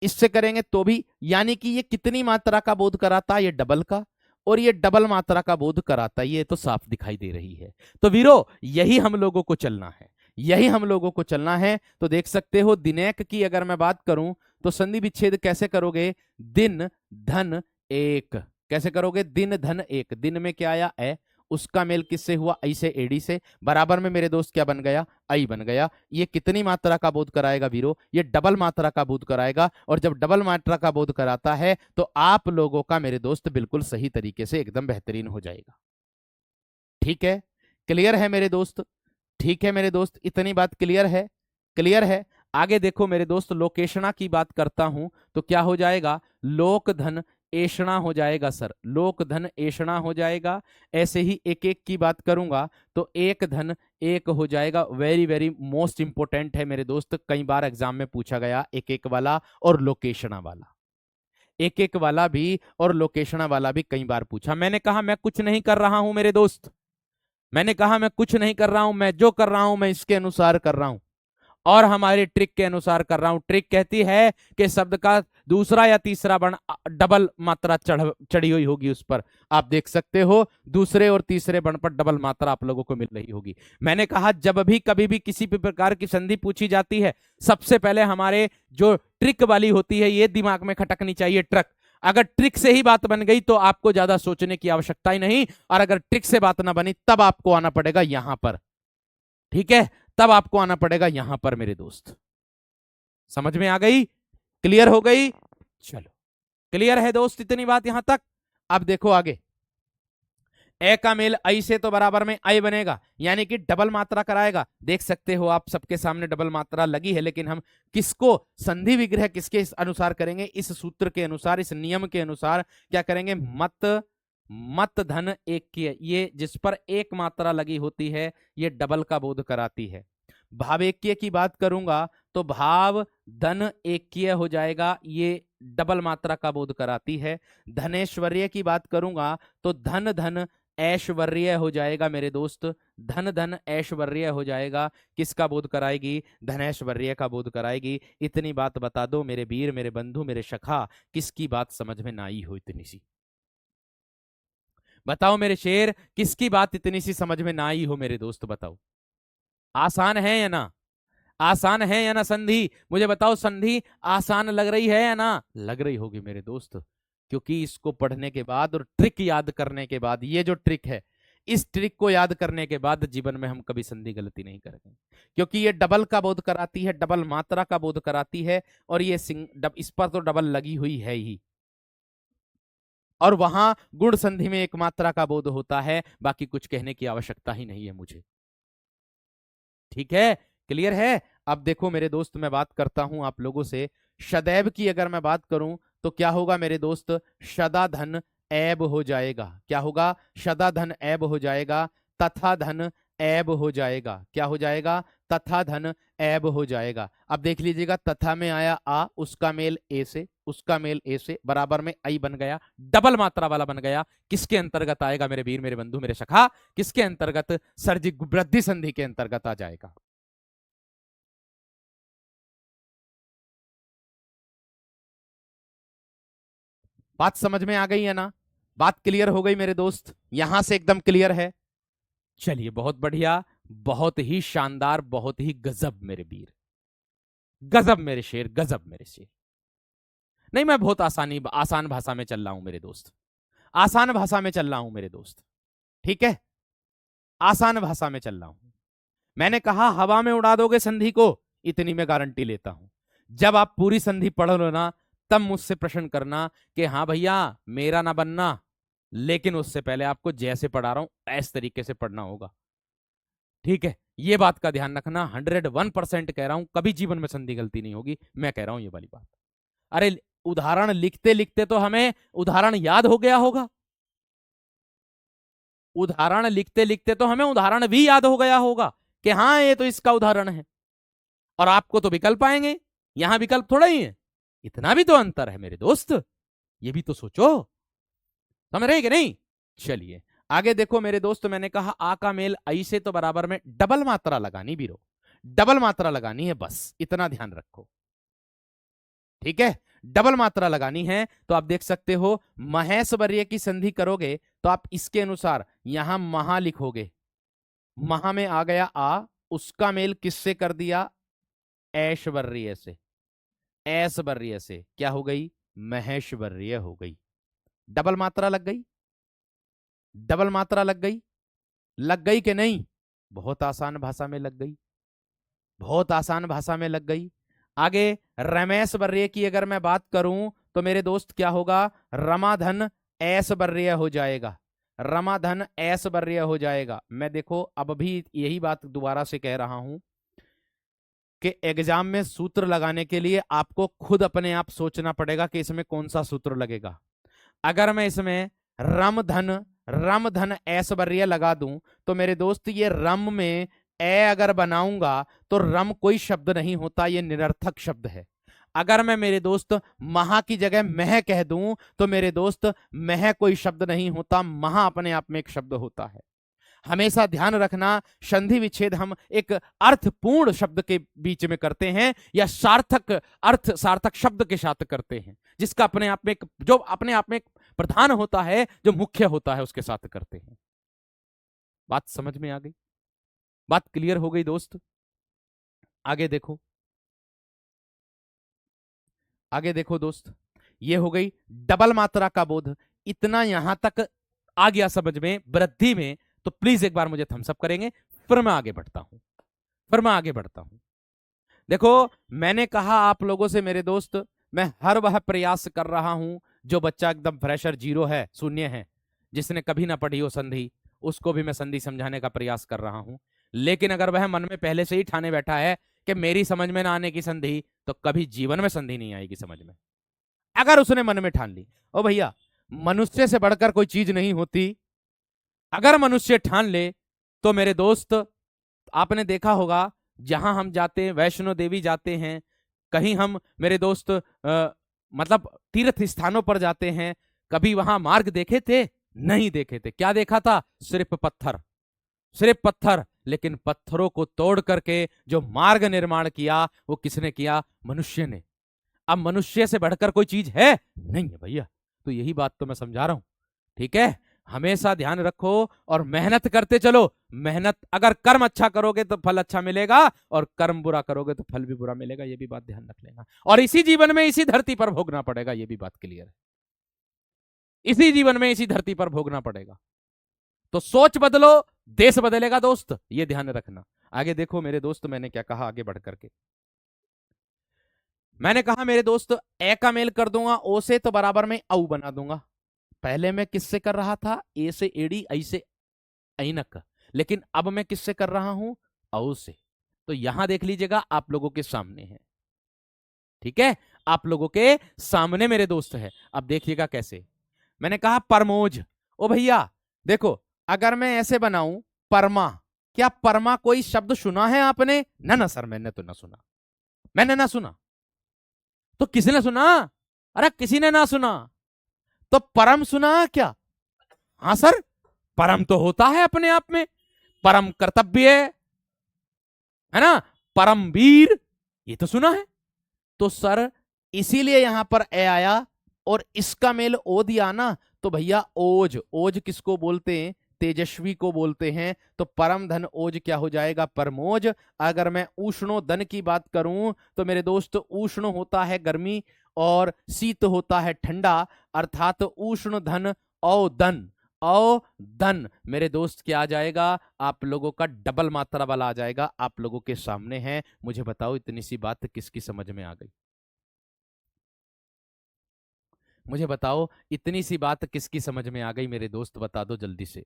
इससे करेंगे तो भी, यानी कि ये कितनी मात्रा का बोध कराता है? ये डबल का, और ये डबल मात्रा का बोध कराता है, ये तो साफ दिखाई दे रही है। तो वीरो यही हम लोगों को चलना है, यही हम लोगों को चलना है। तो देख सकते हो दिनेक की अगर मैं बात करूं तो संधि विच्छेद कैसे करोगे? दिन धन एक, कैसे करोगे? दिन धन एक, दिन में क्या आया? ए, उसका मेल किससे हुआ? आई से, एडी से, बराबर में मेरे दोस्त क्या बन गया? आई बन गया। ये कितनी मात्रा का बोध कराएगा वीरो? ये डबल मात्रा का बोध कराएगा, और जब डबल मात्रा का बोध कराता है तो आप लोगों का मेरे दोस्त बिल्कुल सही तरीके से एकदम बेहतरीन हो जाएगा। ठीक है, क्लियर है मेरे दोस्त? ठीक है मेरे दोस्त, इतनी बात क्लियर है? क्लियर है। आगे देखो मेरे दोस्त, लोकेशना की बात करता हूं तो क्या हो जाएगा? लोक धन एषणा हो जाएगा सर, लोक धन एषणा हो जाएगा। ऐसे ही एक एक की बात करूंगा तो एक धन एक हो जाएगा। वेरी वेरी मोस्ट इंपोर्टेंट है मेरे दोस्त, कई बार एग्जाम में पूछा गया एक एक वाला और लोकेशना वाला, एक एक वाला भी और लोकेशना वाला भी कई बार पूछा। मैंने कहा मैं कुछ नहीं कर रहा हूं मेरे दोस्त, मैंने कहा मैं कुछ नहीं कर रहा हूं, मैं जो कर रहा हूं मैं इसके अनुसार कर रहा हूं, और हमारी ट्रिक के अनुसार कर रहा हूं। ट्रिक कहती है कि शब्द का दूसरा या तीसरा वर्ण डबल मात्रा चढ़ी हुई होगी उस पर। आप देख सकते हो दूसरे और तीसरे वर्ण पर डबल मात्रा आप लोगों को मिल रही होगी। मैंने कहा जब भी कभी भी किसी भी प्रकार की संधि पूछी जाती है, सबसे पहले हमारे जो ट्रिक वाली होती है ये दिमाग में खटकनी चाहिए, ट्रक। अगर ट्रिक से ही बात बन गई तो आपको ज्यादा सोचने की आवश्यकता ही नहीं, और अगर ट्रिक से बात ना बनी तब आपको आना पड़ेगा यहां पर। ठीक है, तब आपको आना पड़ेगा यहां पर मेरे दोस्त। समझ में आ गई? क्लियर हो गई? चलो क्लियर है दोस्त इतनी बात यहां तक? अब देखो आगे, ए का मेल आई से तो बराबर में आई बनेगा, यानी कि डबल मात्रा कराएगा। देख सकते हो आप सबके सामने डबल मात्रा लगी है, लेकिन हम किसको संधि विग्रह किसके अनुसार करेंगे? इस सूत्र के अनुसार, इस नियम के अनुसार क्या करेंगे? मत धन एक की, ये जिस पर एक मात्रा लगी होती है ये डबल का बोध कराती है। भाव एककीय की बात करूंगा तो भाव धन एककीय हो जाएगा, ये डबल मात्रा का बोध कराती है। धनेश्वर्य की बात करूंगा तो धन धन ऐश्वर्य हो जाएगा मेरे दोस्त, धन धन ऐश्वर्य हो जाएगा। किसका बोध कराएगी? धनैश्वर्य का बोध कराएगी। इतनी बात बता दो मेरे वीर, मेरे बंधु, मेरे सखा, किसकी बात समझ में ना आई हो इतनी सी? बताओ मेरे शेर, किसकी बात इतनी सी समझ में ना आई हो मेरे दोस्त? बताओ, आसान है या ना? आसान है या ना संधि? मुझे बताओ, संधि आसान लग रही है या ना? लग रही होगी मेरे दोस्त, क्योंकि इसको पढ़ने के बाद और ट्रिक याद करने के बाद, ये जो ट्रिक है, इस ट्रिक को याद करने के बाद जीवन में हम कभी संधि गलती नहीं करेंगे, क्योंकि ये डबल का बोध कराती है, डबल मात्रा का बोध कराती है, और ये इस पर तो डबल लगी हुई है ही, और वहां गुण संधि में एक मात्रा का बोध होता है, बाकी कुछ कहने की आवश्यकता ही नहीं है मुझे। ठीक है, क्लियर है? अब देखो मेरे दोस्त, मैं बात करता हूं आप लोगों से, सदैव की अगर मैं बात करूं तो क्या होगा मेरे दोस्त? सदा धन ऐब हो जाएगा। क्या होगा? सदा धन ऐब हो जाएगा, तथा धन ऐब हो जाएगा। क्या हो जाएगा? तथा धन ऐब हो जाएगा। अब देख लीजिएगा, तथा में आया आ, उसका मेल ए से, उसका मेल ए से, बराबर में आई बन गया, डबल मात्रा वाला बन गया। किसके अंतर्गत आएगा मेरे वीर, मेरे बंधु, मेरे सखा? किसके अंतर्गत? सर्जी वृद्धि संधि के अंतर्गत आ जाएगा। बात समझ में आ गई है ना? बात क्लियर हो गई मेरे दोस्त? यहां से एकदम क्लियर है? चलिए, बहुत बढ़िया, बहुत ही शानदार, बहुत ही गजब मेरे वीर, गजब मेरे शेर, गजब मेरे शेर। नहीं, मैं बहुत आसान भाषा में चल रहा हूं मेरे दोस्त, आसान भाषा में चल रहा हूं मेरे दोस्त। ठीक है, आसान भाषा में चल रहा हूं। मैंने कहा हवा में उड़ा दोगे संधि को, इतनी मैं गारंटी लेता हूं। जब आप पूरी संधि पढ़ लो ना, तब मुझसे प्रश्न करना कि हाँ भैया मेरा ना बनना, लेकिन उससे पहले आपको जैसे पढ़ा रहा हूं इस तरीके से पढ़ना होगा। ठीक है, ये बात का ध्यान रखना, 101% कह रहा हूं, कभी जीवन में संधि गलती नहीं होगी, मैं कह रहा हूं ये वाली बात। अरे, उदाहरण लिखते लिखते तो हमें उदाहरण याद हो गया होगा, उदाहरण लिखते लिखते तो हमें उदाहरण भी याद हो गया होगा कि हाँ ये तो इसका उदाहरण है, और आपको तो विकल्प आएंगे, यहां विकल्प थोड़ा ही है, इतना भी तो अंतर है मेरे दोस्त, ये भी तो सोचो। समझ रहे कि नहीं? चलिए आगे देखो मेरे दोस्त, मैंने कहा आ का मेल आई से, तो बराबर में डबल मात्रा लगानी बीरो, डबल मात्रा लगानी है, बस इतना ध्यान रखो। ठीक है, डबल मात्रा लगानी है, तो आप देख सकते हो महेश वर्य की संधि करोगे तो आप इसके अनुसार यहां महा लिखोगे, महा में आ गया आ, उसका मेल किससे कर दिया? ऐश्वर्य से, ऐश्वर्य से क्या हो गई? महेश्वर्य हो गई। डबल मात्रा लग गई, डबल मात्रा लग गई, लग गई कि नहीं? बहुत आसान भाषा में लग गई, बहुत आसान भाषा में लग गई। आगे रमेश वर्य की अगर मैं बात करूं तो मेरे दोस्त क्या होगा? रमाधन ऐश्वर्य हो जाएगा, रमाधन ऐश्वर्य हो जाएगा। मैं देखो अब भी यही बात दोबारा से कह रहा हूं कि एग्जाम में सूत्र लगाने के लिए आपको खुद अपने आप सोचना पड़ेगा कि इसमें कौन सा सूत्र लगेगा। अगर मैं इसमें रम धन ऐश्वर्य लगा दूं तो मेरे दोस्त ये रम में ए अगर बनाऊंगा तो रम कोई शब्द नहीं होता, ये निरर्थक शब्द है। अगर मैं मेरे दोस्त महा की जगह मह कह दूं तो मेरे दोस्त मह कोई शब्द नहीं होता, महा अपने आप में एक शब्द होता है। हमेशा ध्यान रखना, संधि विच्छेद हम एक अर्थपूर्ण शब्द के बीच में करते हैं या सार्थक अर्थ, सार्थक शब्द के साथ करते हैं, जिसका अपने आप में जो अपने आप में एक प्रधान होता है, जो मुख्य होता है, उसके साथ करते हैं। बात समझ में आ गई? बात क्लियर हो गई दोस्त? आगे देखो, आगे देखो दोस्त, ये हो गई डबल मात्रा का बोध। इतना यहां तक आ गया समझ में, वृद्धि में, तो प्लीज एक बार मुझे थम्स अप करेंगे, फिर मैं आगे बढ़ता हूं, फिर मैं आगे बढ़ता हूं। देखो, मैंने कहा आप लोगों से मेरे दोस्त, मैं हर वह प्रयास कर रहा हूं जो बच्चा एकदम फ्रेशर, जीरो है, शून्य है, जिसने कभी ना पढ़ी हो संधि, उसको भी मैं संधि समझाने का प्रयास कर रहा हूं। लेकिन अगर वह मन में पहले से ही ठाने बैठा है कि मेरी समझ में ना आने की संधि, तो कभी जीवन में संधि नहीं आएगी समझ में। अगर उसने मन में ठान ली, ओ भैया मनुष्य से बढ़कर कोई चीज नहीं होती, अगर मनुष्य ठान ले तो मेरे दोस्त, आपने देखा होगा जहां हम जाते हैं, वैष्णो देवी जाते हैं, कहीं हम मेरे दोस्त मतलब तीर्थ स्थानों पर जाते हैं, कभी वहां मार्ग देखे थे? नहीं देखे थे। क्या देखा था? सिर्फ पत्थर, सिर्फ पत्थर। लेकिन पत्थरों को तोड़ करके जो मार्ग निर्माण किया, वो किसने किया? मनुष्य ने। अब मनुष्य से बढ़कर कोई चीज है? नहीं है भैया। तो यही बात तो मैं समझा रहा हूं। ठीक है, हमेशा ध्यान रखो और मेहनत करते चलो। मेहनत, अगर कर्म अच्छा करोगे तो फल अच्छा मिलेगा, और कर्म बुरा करोगे तो फल भी बुरा मिलेगा, ये भी बात ध्यान रख लेना। और इसी जीवन में इसी धरती पर भोगना पड़ेगा, ये भी बात क्लियर है। इसी जीवन में इसी धरती पर भोगना पड़ेगा। तो सोच बदलो, देश बदलेगा दोस्त, ये ध्यान रखना। आगे देखो मेरे दोस्त, मैंने क्या कहा आगे बढ़ करके। मैंने कहा मेरे दोस्त, ए का मेल कर दूंगा ओ से तो बराबर में औ बना दूंगा। पहले मैं किससे कर रहा था? ए से एड़ी, ऐ से ऐनक। लेकिन अब मैं किससे कर रहा हूं? औ से। तो यहां देख लीजिएगा, आप लोगों के सामने है। ठीक है, आप लोगों के सामने मेरे दोस्त है। अब देखिएगा कैसे। मैंने कहा परमोज। ओ भैया देखो, अगर मैं ऐसे बनाऊं परमा, क्या परमा कोई शब्द सुना है आपने? ना ना सर, मैंने तो ना सुना। मैंने ना सुना तो किसने सुना? अरे किसी ने ना सुना तो परम सुना क्या? हाँ सर, परम तो होता है अपने आप में, परम कर्तव्य है ना, परम वीर, ये तो सुना है। तो सर इसीलिए यहां पर ए आया और इसका मेल ओ दिया ना, तो भैया ओज। ओज किसको बोलते हैं? तेजस्वी को बोलते हैं। तो परम धन ओज क्या हो जाएगा? परमोज। अगर मैं उष्णो धन की बात करूं तो मेरे दोस्त, उष्ण होता है गर्मी और शीत होता है ठंडा, अर्थात उष्ण धन औदन। औदन मेरे दोस्त क्या आ जाएगा? आप लोगों का डबल मात्रा वाला आ जाएगा। आप लोगों के सामने है। मुझे बताओ इतनी सी बात किसकी समझ में आ गई? मुझे बताओ इतनी सी बात किसकी समझ में आ गई मेरे दोस्त? बता दो जल्दी से।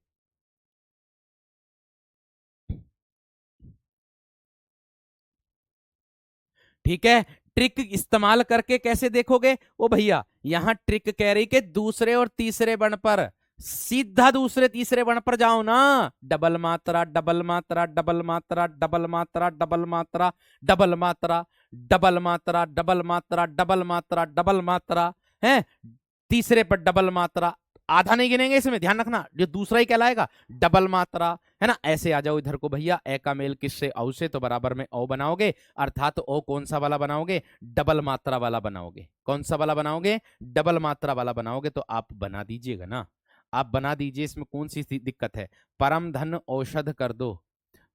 ठीक है, ट्रिक इस्तेमाल करके कैसे देखोगे? ओ भैया यहां ट्रिक कह रही कि दूसरे और तीसरे वर्ण पर, सीधा दूसरे तीसरे वर्ण पर जाओ ना। डबल मात्रा, डबल मात्रा, डबल मात्रा, डबल मात्रा, डबल मात्रा, डबल मात्रा, डबल मात्रा, डबल मात्रा, डबल मात्रा, डबल मात्रा है। तीसरे पर डबल मात्रा, आधा नहीं गिनेंगे इसमें, ध्यान रखना, जो दूसरा ही कहलाएगा डबल मात्रा है ना। ऐसे आ जाओ इधर को भैया, ए का मेल किससे? औ से, तो बराबर में ओ बनाओगे, अर्थात ओ कौन सा वाला बनाओगे? डबल मात्रा वाला बनाओगे। कौन सा वाला बनाओगे? डबल मात्रा वाला बनाओगे। तो आप बना दीजिएगा ना, आप बना दीजिए, इसमें कौन सी दिक्कत है? परम धन औषध कर दो।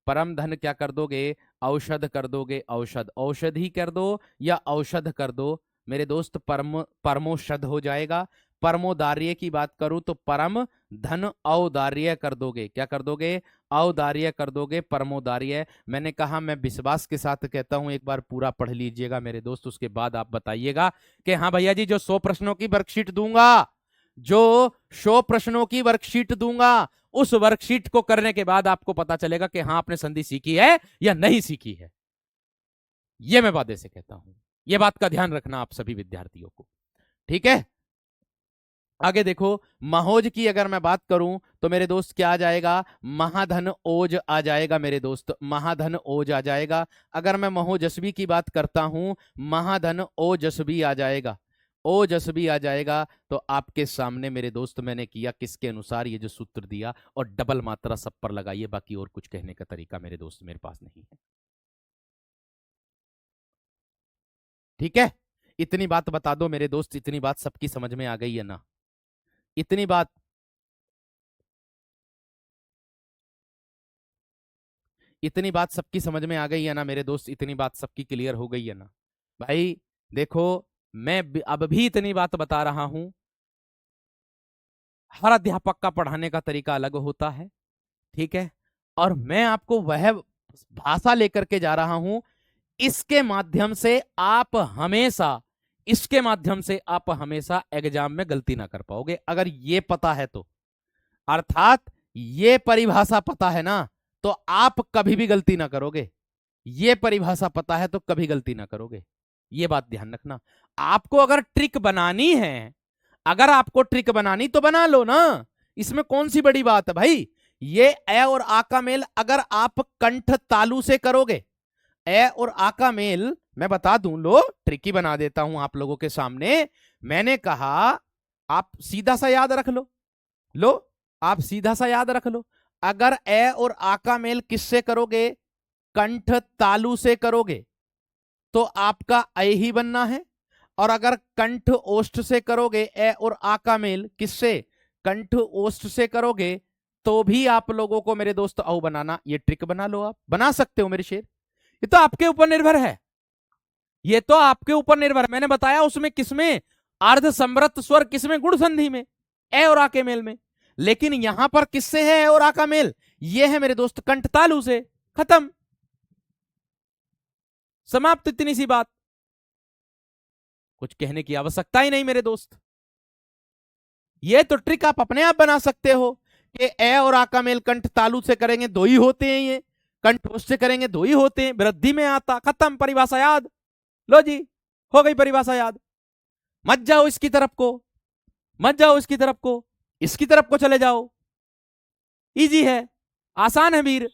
परम धन क्या कर दोगे? औषध कर दोगे। औषध, औषधि कर दो या औषध कर दो मेरे दोस्त, परम परमोषध हो जाएगा। परमोदार्य की बात करूं तो परम धन औदार्य कर दोगे। क्या कर दोगे? औदार्य कर दोगे, परमोदार्य। मैंने कहा मैं विश्वास के साथ कहता हूं, एक बार पूरा पढ़ लीजिएगा मेरे दोस्त, उसके बाद आप बताइएगा कि हाँ भैया जी, जो 100 प्रश्नों की वर्कशीट दूंगा, जो 100 प्रश्नों की वर्कशीट दूंगा, उस वर्कशीट को करने के बाद आपको पता चलेगा कि हाँ आपने संधि सीखी है या नहीं सीखी है। यह मैं वादे से कहता हूं, यह बात का ध्यान रखना आप सभी विद्यार्थियों को। ठीक है, आगे देखो, महोज की अगर मैं बात करूं तो मेरे दोस्त क्या आ जाएगा? महाधन ओज आ जाएगा मेरे दोस्त, महाधन ओज आ जाएगा। अगर मैं महोजस्वी की बात करता हूं, महाधन ओजस्वी आ जाएगा, ओजस्वी आ जाएगा। तो आपके सामने मेरे दोस्त मैंने किया किसके अनुसार? ये जो सूत्र दिया, और डबल मात्रा सब पर लगाइए, बाकी और कुछ कहने का तरीका मेरे दोस्त मेरे पास नहीं है। ठीक है, इतनी बात बता दो मेरे दोस्त, इतनी बात सबकी समझ में आ गई है ना? इतनी बात, इतनी बात सबकी समझ में आ गई है ना मेरे दोस्त? इतनी बात सबकी क्लियर हो गई है ना? भाई देखो, मैं अब भी इतनी बात बता रहा हूं, हर अध्यापक का पढ़ाने का तरीका अलग होता है। ठीक है, और मैं आपको वह भाषा लेकर के जा रहा हूं, इसके माध्यम से आप हमेशा, इसके माध्यम से आप हमेशा एग्जाम में गलती ना कर पाओगे, अगर ये पता है तो। अर्थात ये परिभाषा पता है ना, तो आप कभी भी गलती ना करोगे। ये परिभाषा पता है तो कभी गलती ना करोगे, ये बात ध्यान रखना। आपको अगर ट्रिक बनानी है, अगर आपको ट्रिक बनानी तो बना लो ना, इसमें कौन सी बड़ी बात है भाई? ये ए और आ का मेल अगर आप कंठ तालु से करोगे, ए और आ का मेल, मैं बता दूं, लो ट्रिकी बना देता हूं आप लोगों के सामने। मैंने कहा आप सीधा सा याद रख लो, लो आप सीधा सा याद रख लो, अगर ए और आ का मेल किससे करोगे? कंठ तालु से करोगे तो आपका ए ही बनना है। और अगर कंठ ओष्ठ से करोगे, ए और आ का मेल किससे? कंठ ओष्ठ से करोगे तो भी आप लोगों को मेरे दोस्त औ बनाना, ये ट्रिक बना लो, आप बना सकते हो मेरे शेर। ये तो आपके ऊपर निर्भर है, ये तो आपके ऊपर निर्भर है। मैंने बताया उसमें किसमें अर्ध समृत स्वर, किसमें गुण संधि में, ए और आ के मेल में। लेकिन यहां पर किससे है ए और आ का मेल? ये है मेरे दोस्त कंठ तालु से। खत्म, समाप्त, इतनी सी बात, कुछ कहने की आवश्यकता ही नहीं मेरे दोस्त। ये तो ट्रिक आप अपने आप बना सकते हो कि ए और आ का मेल कंठ तालु से करेंगे दो ही होते हैं, ये कंठ से करेंगे दो ही होते हैं, वृद्धि में आता। खत्म, परिभाषा याद। लो जी, हो गई परिभाषा याद। मत जाओ इसकी तरफ को, मत जाओ इसकी तरफ को, इसकी तरफ को चले जाओ। इजी है, आसान है वीर।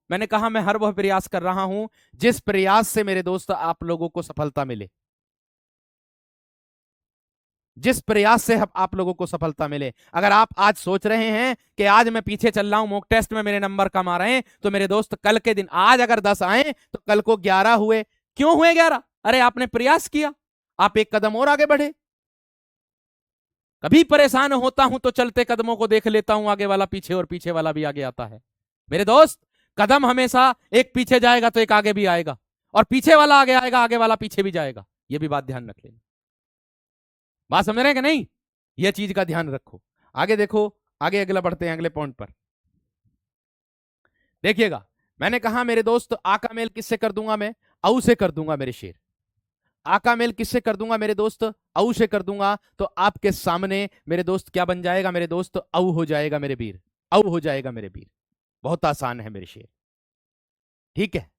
मैंने कहा मैं हर वह प्रयास कर रहा हूं जिस प्रयास से मेरे दोस्त आप लोगों को सफलता मिले, जिस प्रयास से आप लोगों को सफलता मिले। अगर आप आज सोच रहे हैं कि आज मैं पीछे चल रहा हूं, मॉक टेस्ट में मेरे नंबर कम आ रहे हैं, तो मेरे दोस्त कल के दिन आज अगर 10 आए तो कल को 11 हुए। क्यों हुए 11? अरे आपने प्रयास किया, आप एक कदम और आगे बढ़े। कभी परेशान होता हूं तो चलते कदमों को देख लेता हूं, आगे वाला पीछे और पीछे वाला भी आगे आता है। मेरे दोस्त, कदम हमेशा एक पीछे जाएगा तो एक आगे भी आएगा, और पीछे वाला आगे आएगा, आगे वाला पीछे भी जाएगा। यह भी बात ध्यान रख लेना। बात समझ रहे हैं कि नहीं? यह चीज का ध्यान रखो। आगे देखो, आगे अगला बढ़ते हैं अगले पॉइंट पर। देखिएगा, मैंने कहा मेरे दोस्त आ का मेल किससे कर दूंगा मैं? औ से कर दूंगा मेरे शेर। आ का मेल किससे कर दूंगा मेरे दोस्त? औ से कर दूंगा। तो आपके सामने मेरे दोस्त क्या बन जाएगा मेरे दोस्त? औ हो जाएगा मेरे वीर, औ हो जाएगा मेरे वीर। बहुत आसान है मेरे शेर, ठीक है।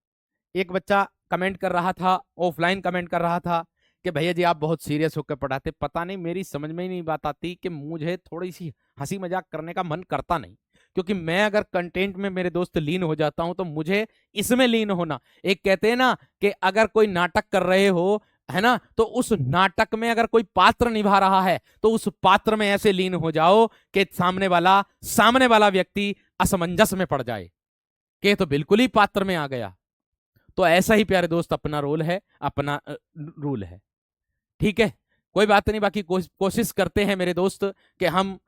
एक बच्चा कमेंट कर रहा था, ऑफलाइन कमेंट कर रहा था कि भैया जी आप बहुत सीरियस होकर पढ़ाते, पता नहीं मेरी समझ में ही नहीं बात आती कि मुझे थोड़ी सी हंसी मजाक करने का मन करता नहीं, क्योंकि मैं अगर कंटेंट में मेरे दोस्त लीन हो जाता हूं तो मुझे इसमें लीन होना। एक कहते हैं ना कि अगर कोई नाटक कर रहे हो, है ना, तो उस नाटक में अगर कोई पात्र निभा रहा है तो उस पात्र में ऐसे लीन हो जाओ कि सामने वाला व्यक्ति असमंजस में पड़ जाए कि तो बिल्कुल ही पात्र में आ गया। तो ऐसा ही प्यारे दोस्त अपना रोल है, अपना रूल है, ठीक है। कोई बात नहीं, बाकी कोशिश करते हैं मेरे दोस्त कि हम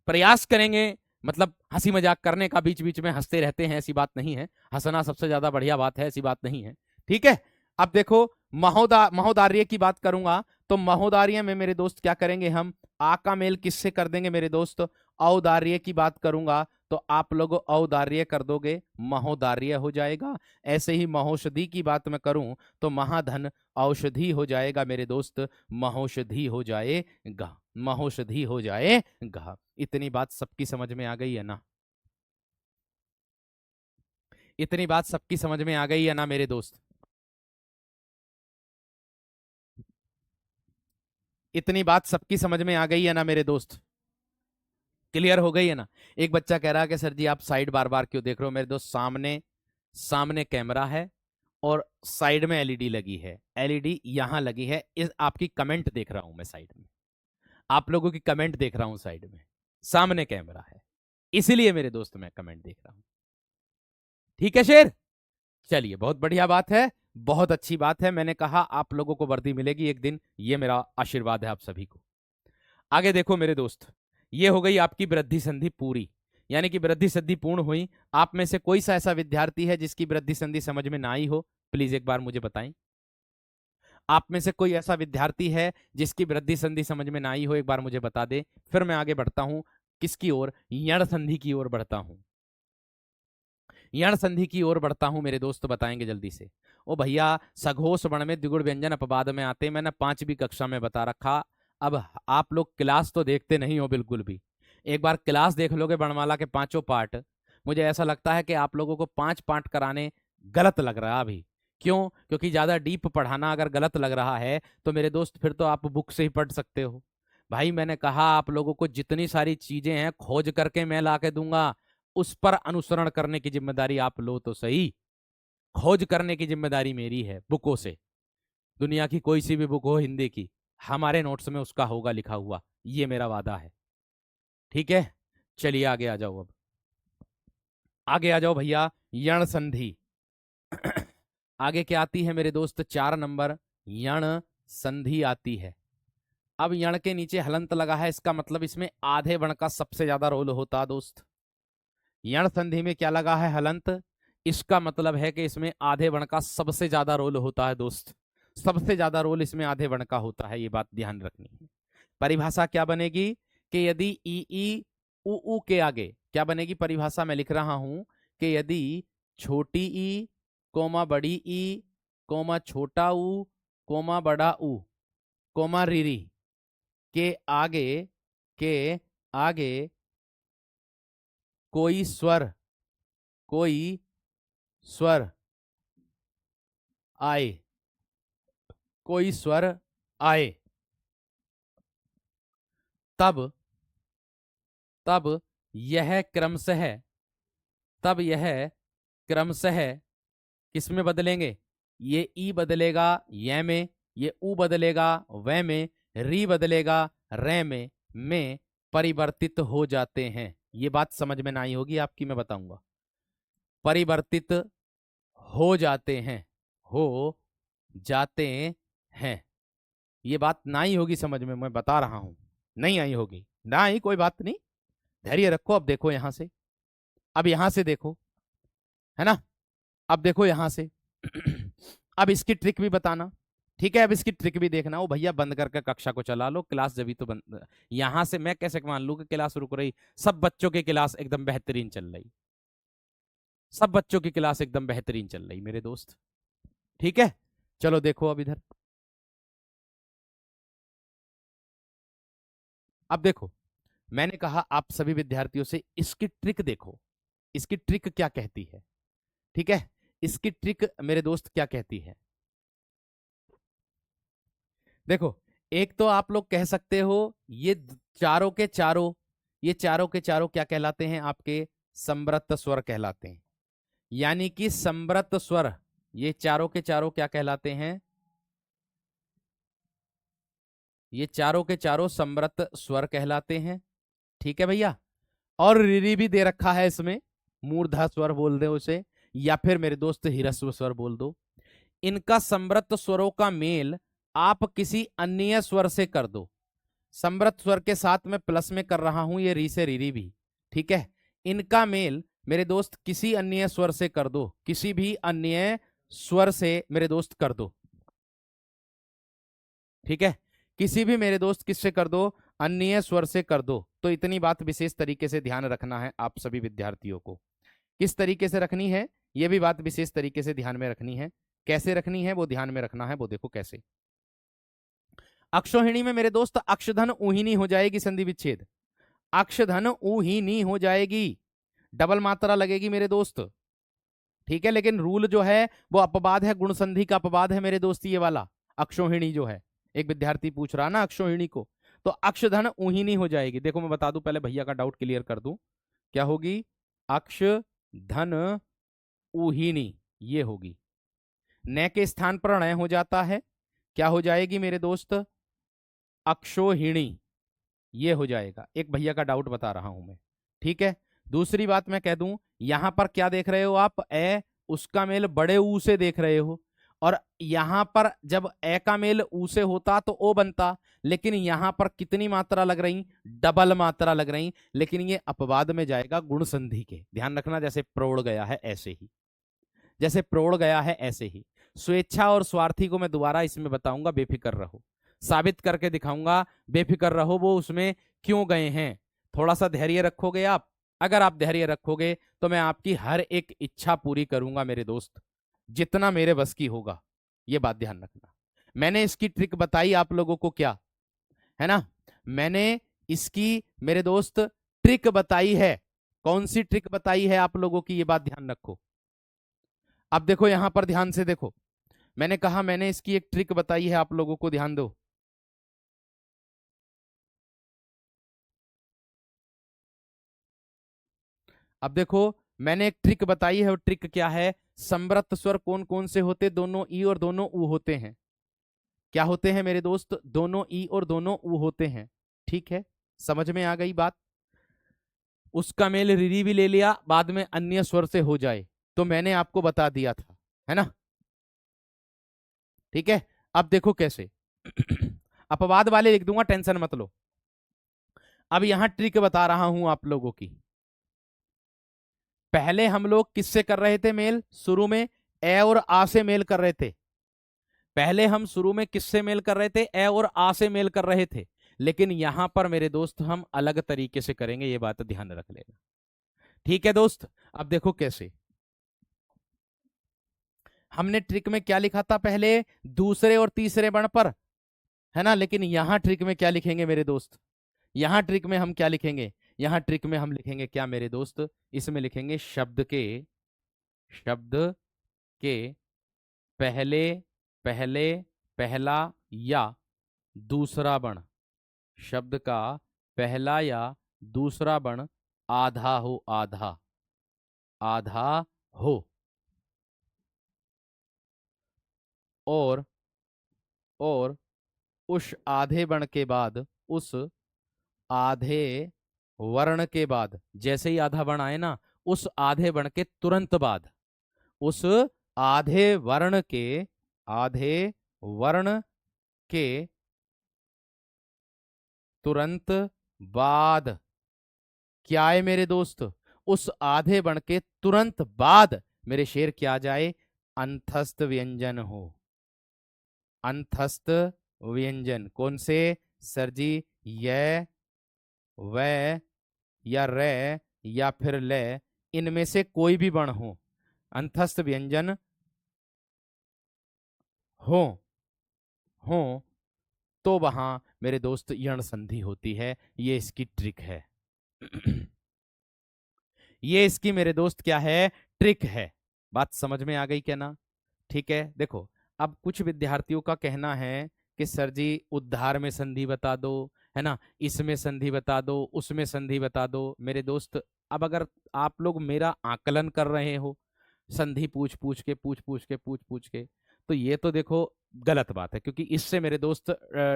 प्रयास करेंगे, मतलब हंसी मजाक करने का, बीच बीच में हंसते रहते हैं, ऐसी बात नहीं है। हंसना सबसे ज्यादा बढ़िया बात है, ऐसी बात नहीं है, ठीक है। अब देखो, महोदार्य की बात करूंगा तो महोदार्य में मेरे दोस्त क्या करेंगे हम? आ का मेल किससे कर देंगे मेरे दोस्त? औदार्य की बात करूंगा तो आप लोग औदार्य कर दोगे, महोदार्य हो जाएगा। ऐसे ही महौषधि की बात मैं करूं तो महाधन औषधि हो जाएगा मेरे दोस्त, महौषधि हो जाएगा, महौषधि हो जाएगा। इतनी बात सबकी समझ में आ गई है ना? इतनी बात सबकी समझ में आ गई है ना मेरे दोस्त? इतनी बात सबकी समझ में आ गई है ना मेरे दोस्त? क्लियर हो गई है ना? एक बच्चा कह रहा है कि सर जी आप साइड बार बार क्यों देख रहे हो? मेरे दोस्त, सामने सामने कैमरा है और साइड में एलईडी लगी है, एलईडी यहां लगी है। इस आपकी कमेंट देख रहा हूं मैं साइड में, आप लोगों की कमेंट देख रहा हूं साइड में, सामने कैमरा है, इसीलिए मेरे दोस्त मैं कमेंट देख रहा हूं, ठीक है शेर? चलिए, बहुत बढ़िया बात है, बहुत अच्छी बात है। मैंने कहा आप लोगों को वर्दी मिलेगी एक दिन, ये मेरा आशीर्वाद है आप सभी को। आगे देखो मेरे दोस्त, ये हो गई आपकी वृद्धि संधि पूरी, यानी कि वृद्धि संधि पूर्ण हुई। आप में से कोई सा ऐसा विद्यार्थी है जिसकी वृद्धि संधि समझ में ना आई हो? प्लीज एक बार मुझे बताएं। आप में से कोई ऐसा विद्यार्थी है जिसकी वृद्धि संधि समझ में ना आई हो? एक बार मुझे बता दे, फिर मैं आगे बढ़ता हूं। किसकी ओर? यण संधि की ओर बढ़ता हूं, यण संधि की ओर बढ़ता हूं मेरे दोस्त, बताएंगे जल्दी से। ओ भैया, सघोष वर्ण में द्विगुण व्यंजन अपवाद में आते, मैंने 5वीं कक्षा में बता रखा। अब आप लोग क्लास तो देखते नहीं हो बिल्कुल भी। एक बार क्लास देख लोगे वर्णमाला के 5 पार्ट, मुझे ऐसा लगता है कि आप लोगों को 5 पार्ट कराने गलत लग रहा है अभी। क्यों? क्योंकि ज्यादा डीप पढ़ाना अगर गलत लग रहा है तो मेरे दोस्त फिर तो आप बुक से ही पढ़ सकते हो। भाई मैंने कहा आप लोगों को जितनी सारी चीजें हैं खोज करके मैं ला के दूंगा, उस पर अनुसरण करने की जिम्मेदारी आप लो तो सही। खोज करने की जिम्मेदारी मेरी है बुकों से, दुनिया की कोई सी भी बुक हो हिंदी की, हमारे नोट्स में उसका होगा लिखा हुआ, ये मेरा वादा है, ठीक है। चलिए आगे आ जाओ, अब आगे आ जाओ भैया। यण संधि आगे क्या आती है मेरे दोस्त? 4 नंबर यण संधि आती है। अब यण के नीचे हलंत लगा है, इसका मतलब इसमें आधे वर्ण का सबसे ज्यादा रोल होता है दोस्त। यण संधि में क्या लगा है? हलंत। इसका मतलब है कि इसमें आधे वर्ण का सबसे ज्यादा रोल होता है दोस्त। सबसे ज्यादा रोल इसमें आधे वर्ण का होता है, ये बात ध्यान रखनी है। परिभाषा क्या बनेगी कि यदि ई उ ऊ के आगे क्या बनेगी परिभाषा? मैं लिख रहा हूं कि यदि छोटी ई कोमा बड़ी ई कोमा छोटा ऊ कोमा बड़ा ऊ कोमा रीरी के आगे के आगे कोई स्वर आए, कोई स्वर आए, तब तब यह क्रमशः तब यह क्रमशः किस में बदलेंगे? ये ई बदलेगा ये में, ये ऊ बदलेगा वह में, री बदलेगा रे में परिवर्तित हो जाते हैं। ये बात समझ में ना आई होगी आपकी, मैं बताऊंगा। परिवर्तित हो जाते हैं, हो जाते हैं। ये बात ना ही होगी समझ में, मैं बता रहा हूं, नहीं आई होगी ना आई, कोई बात नहीं, धैर्य रखो। अब देखो यहां से, अब यहां से देखो, है ना? अब देखो यहां से अब इसकी ट्रिक भी बताना, ठीक है? अब इसकी ट्रिक भी देखना। वो भैया बंद करके कक्षा को चला लो, क्लास जब तो बंद। यहां से मैं कैसे मान लू कि क्लास रुक रही? सब बच्चों की क्लास एकदम बेहतरीन चल रही, सब बच्चों की क्लास एकदम बेहतरीन चल रही मेरे दोस्त, ठीक है? चलो देखो अब इधर, अब देखो मैंने कहा आप सभी विद्यार्थियों से इसकी ट्रिक देखो, इसकी ट्रिक क्या कहती है, ठीक है? इसकी ट्रिक मेरे दोस्त क्या कहती है, देखो। एक तो आप लोग कह सकते हो ये चारों के चारों, ये चारों के चारों क्या कहलाते हैं? आपके समृत स्वर कहलाते हैं। यानी कि समृत स्वर, ये चारों के चारों क्या कहलाते हैं? ये चारों के चारों समृत स्वर कहलाते हैं, ठीक है भैया? और रिरी भी दे रखा है इसमें, मूर्धा स्वर बोल दो उसे, या फिर मेरे दोस्त हिरस्व स्वर बोल दो। इनका समृत स्वरों का मेल आप किसी अन्य स्वर से कर दो। समृत स्वर के साथ में प्लस में कर रहा हूं ये री से रीरी भी, ठीक है? इनका मेल मेरे दोस्त किसी अन्य स्वर से कर दो, किसी भी अन्य स्वर से मेरे दोस्त कर दो, ठीक है? किसी भी मेरे दोस्त किससे कर दो? अन्य स्वर से कर दो। तो इतनी बात विशेष तरीके से ध्यान रखना है आप सभी विद्यार्थियों को। किस तरीके से रखनी है यह भी बात विशेष तरीके से ध्यान में रखनी है। कैसे रखनी है वो ध्यान में रखना है, वो देखो कैसे। अक्षोहिणी में मेरे दोस्त अक्षधन ऊहिनी हो जाएगी, संधि विच्छेद अक्षधन ऊहिनी हो जाएगी, डबल मात्रा लगेगी मेरे दोस्त, ठीक है? लेकिन रूल जो है वो अपवाद है, गुण संधि का अपवाद है मेरे दोस्त, ये वाला अक्षोहिणी जो है। एक विद्यार्थी पूछ रहा ना अक्षोहिणी को, तो अक्षधन ऊहिनी हो जाएगी। देखो मैं बता दूं, पहले भैया का डाउट क्लियर कर दूं, क्या होगी? अक्ष धन ऊहिनी, ये होगी। न के स्थान पर ण हो जाता है, क्या हो जाएगी मेरे दोस्त? अक्षोहिणी, ये हो जाएगा। एक भैया का डाउट बता रहा हूं मैं, ठीक है? दूसरी बात मैं कह दूं, यहां पर क्या देख रहे हो आप? ए, उसका मेल बड़े ऊ से देख रहे हो, और यहां पर जब ए का मेल ऊ से होता तो ओ बनता, लेकिन यहां पर कितनी मात्रा लग रही? डबल मात्रा लग रही। लेकिन ये अपवाद में जाएगा गुण संधि के, ध्यान रखना। जैसे प्रोड़ गया है ऐसे ही, जैसे प्रोड़ गया है ऐसे ही। स्वेच्छा और स्वार्थी को मैं दोबारा इसमें बताऊंगा, बेफिक्र रहो, साबित करके दिखाऊंगा, बेफिक्र रहो वो उसमें क्यों गए हैं। थोड़ा सा धैर्य रखोगे आप, अगर आप धैर्य रखोगे तो मैं आपकी हर एक इच्छा पूरी करूंगा मेरे दोस्त, जितना मेरे बस की होगा। ये बात ध्यान रखना। मैंने इसकी ट्रिक बताई आप लोगों को, क्या है ना? मैंने इसकी मेरे दोस्त ट्रिक बताई है। कौन सी ट्रिक बताई है आप लोगों की, ये बात ध्यान रखो। अब देखो यहां पर ध्यान से देखो, मैंने कहा मैंने इसकी एक ट्रिक बताई है आप लोगों को, ध्यान दो। अब देखो मैंने एक ट्रिक बताई है, और ट्रिक क्या है? समृत स्वर कौन कौन से होते? दोनों ई और दोनों ऊ होते हैं। क्या होते हैं मेरे दोस्त? दोनों ई और दोनों ऊ होते हैं, ठीक है? समझ में आ गई बात? उसका मेल रिरी भी ले लिया, बाद में अन्य स्वर से हो जाए, तो मैंने आपको बता दिया था, है ना? ठीक है? अब देखो कैसे अपवाद वाले लिख दूंगा, टेंशन मत लो। अब यहां ट्रिक बता रहा हूं आप लोगों की। पहले हम लोग किससे कर रहे थे मेल? शुरू में ए और आ से मेल कर रहे थे। पहले हम शुरू में किससे मेल कर रहे थे? ए और आ से मेल कर रहे थे। लेकिन यहां पर मेरे दोस्त हम अलग तरीके से करेंगे, ये बात ध्यान रख लेना। ठीक है दोस्त, अब देखो कैसे। हमने ट्रिक में क्या लिखा था पहले? दूसरे और तीसरे वर्ण पर, है ना। लेकिन यहां ट्रिक में क्या लिखेंगे मेरे दोस्त? यहां ट्रिक में हम क्या लिखेंगे? यहां ट्रिक में हम लिखेंगे क्या मेरे दोस्त? इसमें लिखेंगे शब्द के पहले पहले पहला या दूसरा वर्ण, शब्द का पहला या दूसरा वर्ण आधा हो, आधा आधा हो, और उस आधे वर्ण के बाद, उस आधे वर्ण के बाद, जैसे ही आधा वर्ण आए ना, उस आधे वर्ण के तुरंत बाद, उस आधे वर्ण के, आधे वर्ण के तुरंत बाद क्या है मेरे दोस्त? उस आधे वर्ण के तुरंत बाद मेरे शेर क्या जाए? अंतस्थ व्यंजन हो। अंतस्थ व्यंजन कौन से सर जी? य, व या रे या फिर ले, इनमें से कोई भी वर्ण हो, अंतस्थ व्यंजन हो हो तो वहां मेरे दोस्त यण संधि होती है। ये इसकी ट्रिक है। ये इसकी मेरे दोस्त क्या है? ट्रिक है। बात समझ में आ गई क्या ना? ठीक है, देखो अब कुछ विद्यार्थियों का कहना है कि सर जी उद्धार में संधि बता दो, है ना, इसमें संधि बता दो, उसमें संधि बता दो। मेरे दोस्त अब अगर आप लोग मेरा आकलन कर रहे हो संधि पूछ पूछ के, तो ये तो देखो गलत बात है, क्योंकि इससे मेरे दोस्त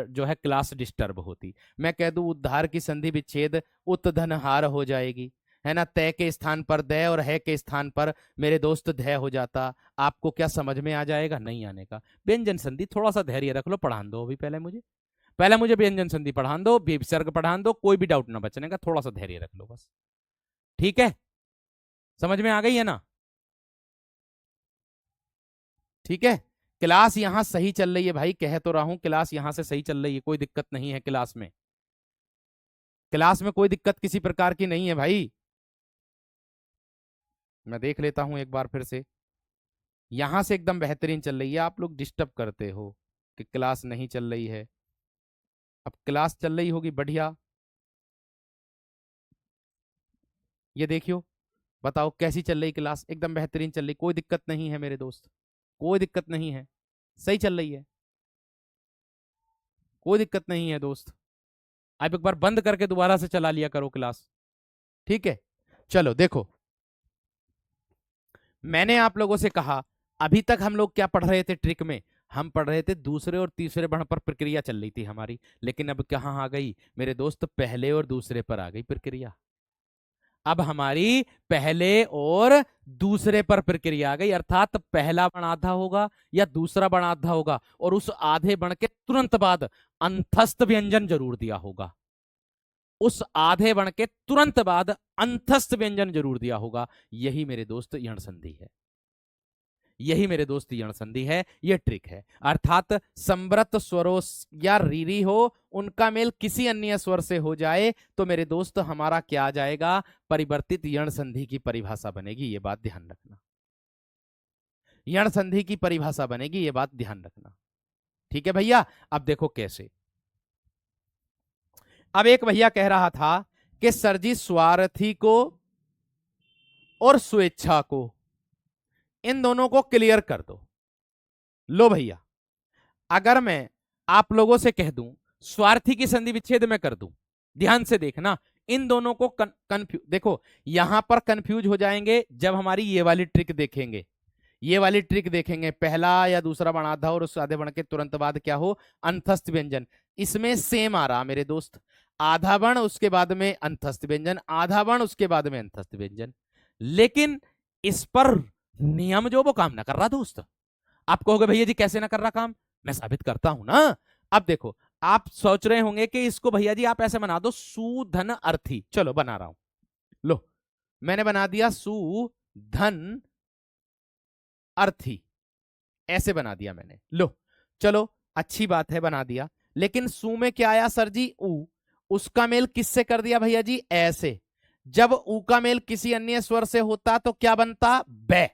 जो है क्लास डिस्टर्ब होती। मैं कह दूं उद्धार की संधि विच्छेद उत धन हार हो जाएगी, है ना, तय के स्थान पर दय और है के स्थान पर मेरे दोस्त धय हो जाता। आपको क्या समझ में आ जाएगा? नहीं आने का। व्यंजन संधि थोड़ा सा धैर्य रख लो, पढ़ान दो अभी, पहले मुझे व्यंजन संधि पढ़ान दो, विसर्ग पढ़ान दो, कोई भी डाउट ना बचने का, थोड़ा सा धैर्य रख लो बस। ठीक है, समझ में आ गई है ना? ठीक है, क्लास यहां सही चल रही है भाई, कह तो रहा हूं क्लास यहां से सही चल रही है, कोई दिक्कत नहीं है क्लास में। क्लास में कोई दिक्कत किसी प्रकार की नहीं है भाई। मैं देख लेता हूं एक बार फिर से। यहां से एकदम बेहतरीन चल रही है, आप लोग डिस्टर्ब करते हो कि क्लास नहीं चल रही है। अब क्लास चल रही होगी बढ़िया। ये देखियो, बताओ कैसी चल रही क्लास? एकदम बेहतरीन चल रही, कोई दिक्कत नहीं है मेरे दोस्त, कोई दिक्कत नहीं है, सही चल रही है, कोई दिक्कत नहीं है दोस्त। अब एक बार बंद करके दोबारा से चला लिया करो क्लास। ठीक है, चलो देखो, मैंने आप लोगों से कहा अभी तक हम लोग क्या पढ़ रहे थे ट्रिक में? हम पढ़ रहे थे दूसरे और तीसरे वर्ण पर प्रक्रिया चल रही थी हमारी, लेकिन अब कहां आ गई मेरे दोस्त? पहले और दूसरे पर आ गई प्रक्रिया। अब हमारी पहले और दूसरे पर प्रक्रिया आ गई, अर्थात पहला वर्ण आधा होगा या दूसरा वर्ण आधा होगा, और उस आधे वर्ण के तुरंत बाद अंतस्थ व्यंजन जरूर दिया होगा। उस आधे वर्ण के तुरंत बाद अंतस्थ व्यंजन जरूर दिया होगा। यही मेरे दोस्त यण संधि है, यही मेरे दोस्त यण संधि है, ये ट्रिक है। अर्थात समृत स्वरों या रीरी हो, उनका मेल किसी अन्य स्वर से हो जाए तो मेरे दोस्त हमारा क्या आ जाएगा? परिवर्तित यण संधि की परिभाषा बनेगी, ये बात ध्यान रखना। यण संधि की परिभाषा बनेगी, ये बात ध्यान रखना। ठीक है भैया, अब देखो कैसे। अब एक भैया कह रहा था कि सर जी स्वार्थी को और स्वेच्छा को, इन दोनों को क्लियर कर दो। लो भैया, अगर मैं आप लोगों से कह दूं स्वार्थी की संधि विच्छेद में कर दूं, ध्यान से देखना, इन दोनों को कंफ्यूज, देखो यहां पर कंफ्यूज हो जाएंगे जब हमारी ये वाली ट्रिक देखेंगे। ये वाली ट्रिक देखेंगे, पहला या दूसरा वर्ण आधा और उस आधे वर्ण के तुरंत बाद क्या हो? अंतस्थ व्यंजन। इसमें सेम आ रहा मेरे दोस्त, आधा वर्ण उसके बाद में अंतस्थ व्यंजन, आधा वर्ण उसके बाद में अंतस्थ व्यंजन। लेकिन इस पर नियम जो वो काम ना कर रहा दोस्त। आप कहोगे भैया जी कैसे ना कर रहा काम? मैं साबित करता हूं ना। अब देखो, आप सोच रहे होंगे कि इसको भैया जी आप ऐसे बना दो सुधन अर्थी। चलो बना रहा हूं, लो मैंने बना दिया सुधन अर्थी, ऐसे बना दिया मैंने। लो चलो अच्छी बात है, बना दिया। लेकिन सू में क्या आया सर जी? ऊ। उसका मेल किससे कर दिया भैया जी? ऐसे। जब ऊ का मेल किसी अन्य स्वर से होता तो क्या बनता? बै।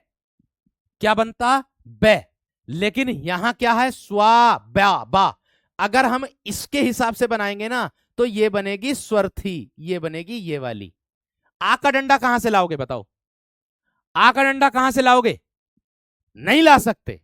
क्या बनता? बै। लेकिन यहां क्या है? स्वा ब्या बा। अगर हम इसके हिसाब से बनाएंगे ना तो ये बनेगी स्वर्थी, ये बनेगी ये वाली। आ का डंडा कहां से लाओगे बताओ? आ का डंडा कहां से लाओगे? नहीं ला सकते।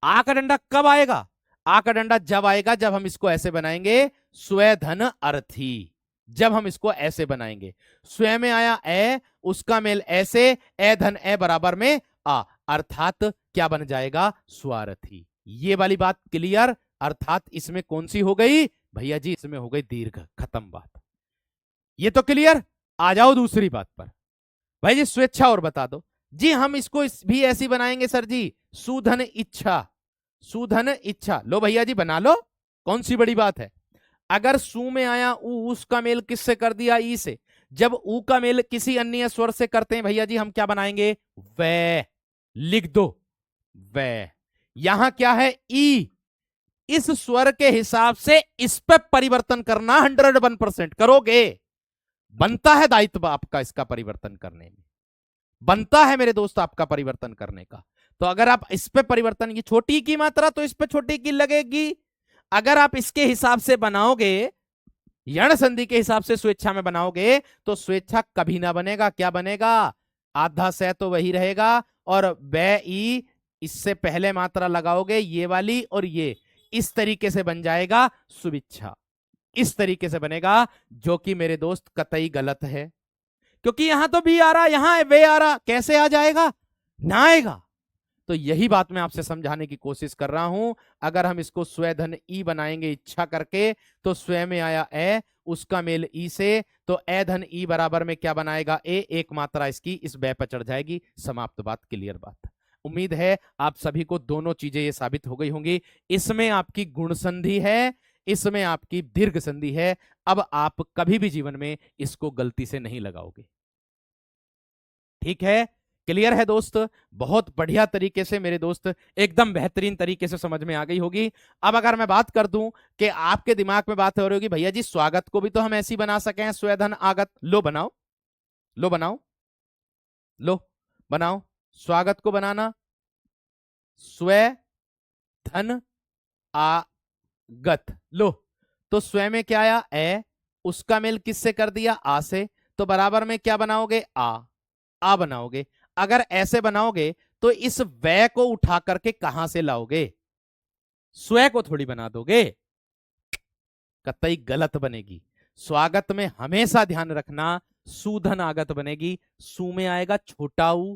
आ का डंडा कब आएगा? आ का डंडा जब आएगा जब हम इसको ऐसे बनाएंगे, स्वेधन अर्थी। जब हम इसको ऐसे बनाएंगे, स्वयं में आया ए, उसका मेल ऐसे, ए धन ए बराबर में आ, अर्थात क्या बन जाएगा? स्वार्थी। ये वाली बात क्लियर? अर्थात इसमें कौन सी हो गई भैया जी? इसमें हो गई दीर्घ। खत्म बात। ये तो क्लियर। आ जाओ दूसरी बात पर। भाई जी स्वेच्छा और बता दो जी। हम इसको भी ऐसी बनाएंगे सर जी, सुधन इच्छा। सुधन इच्छा। लो भैया जी बना लो, कौन सी बड़ी बात है। अगर सू में आया ऊ, उसका मेल किससे कर दिया? ई से। जब ऊ का मेल किसी अन्य स्वर से करते हैं भैया जी, हम क्या बनाएंगे? वै। लिख दो वै। यहां क्या है? ई। इस स्वर के हिसाब से इस पे परिवर्तन करना 101% करोगे। बनता है दायित्व आपका इसका परिवर्तन करने में, बनता है मेरे दोस्त आपका परिवर्तन करने का। तो अगर आप इस पे परिवर्तन, ये छोटी की मात्रा तो इस पे छोटी की लगेगी। अगर आप इसके हिसाब से बनाओगे, यण संधि के हिसाब से स्वेच्छा में बनाओगे, तो स्वेच्छा कभी ना बनेगा। क्या बनेगा? आधा से तो वही रहेगा, और बै ई इससे पहले मात्रा लगाओगे ये वाली, और ये इस तरीके से बन जाएगा सुविच्छा। इस तरीके से बनेगा, जो कि मेरे दोस्त कतई गलत है, क्योंकि यहां तो भी आ रहा, यहां वे आ रहा, कैसे आ जाएगा? ना आएगा। तो यही बात मैं आपसे समझाने की कोशिश कर रहा हूं। अगर हम इसको स्वेधन ई बनाएंगे इच्छा करके, तो स्वयं में आया ए, उसका मेल ई से, तो ए धन ई बराबर में क्या बनाएगा? ए। एक मात्रा इसकी इस बै पर चढ़ जाएगी। समाप्त बात, क्लियर बात। उम्मीद है आप सभी को दोनों चीजें ये साबित हो गई होंगी। इसमें आपकी गुण संधि है, इसमें आपकी दीर्घ संधि है। अब आप कभी भी जीवन में इसको गलती से नहीं लगाओगे। ठीक है? क्लियर है दोस्त? बहुत बढ़िया तरीके से मेरे दोस्त, एकदम बेहतरीन तरीके से समझ में आ गई होगी। अब अगर मैं बात कर दूं कि आपके दिमाग में बात हो रही होगी, भैया जी स्वागत को भी तो हम ऐसी बना सके हैं, स्वेधन आगत। लो बनाओ, लो बनाओ, लो बनाओ। स्वागत को बनाना स्वे धन आगत। लो तो स्वयं में क्या आया? ए। उसका मेल किससे कर दिया? आ से। तो बराबर में क्या बनाओगे? आ बनाओगे। अगर ऐसे बनाओगे तो इस वै को उठा करके कहां से लाओगे? स्व को थोड़ी बना दोगे, कतई गलत बनेगी। स्वागत में हमेशा ध्यान रखना सुधन आगत बनेगी। सु में आएगा छोटा ऊ,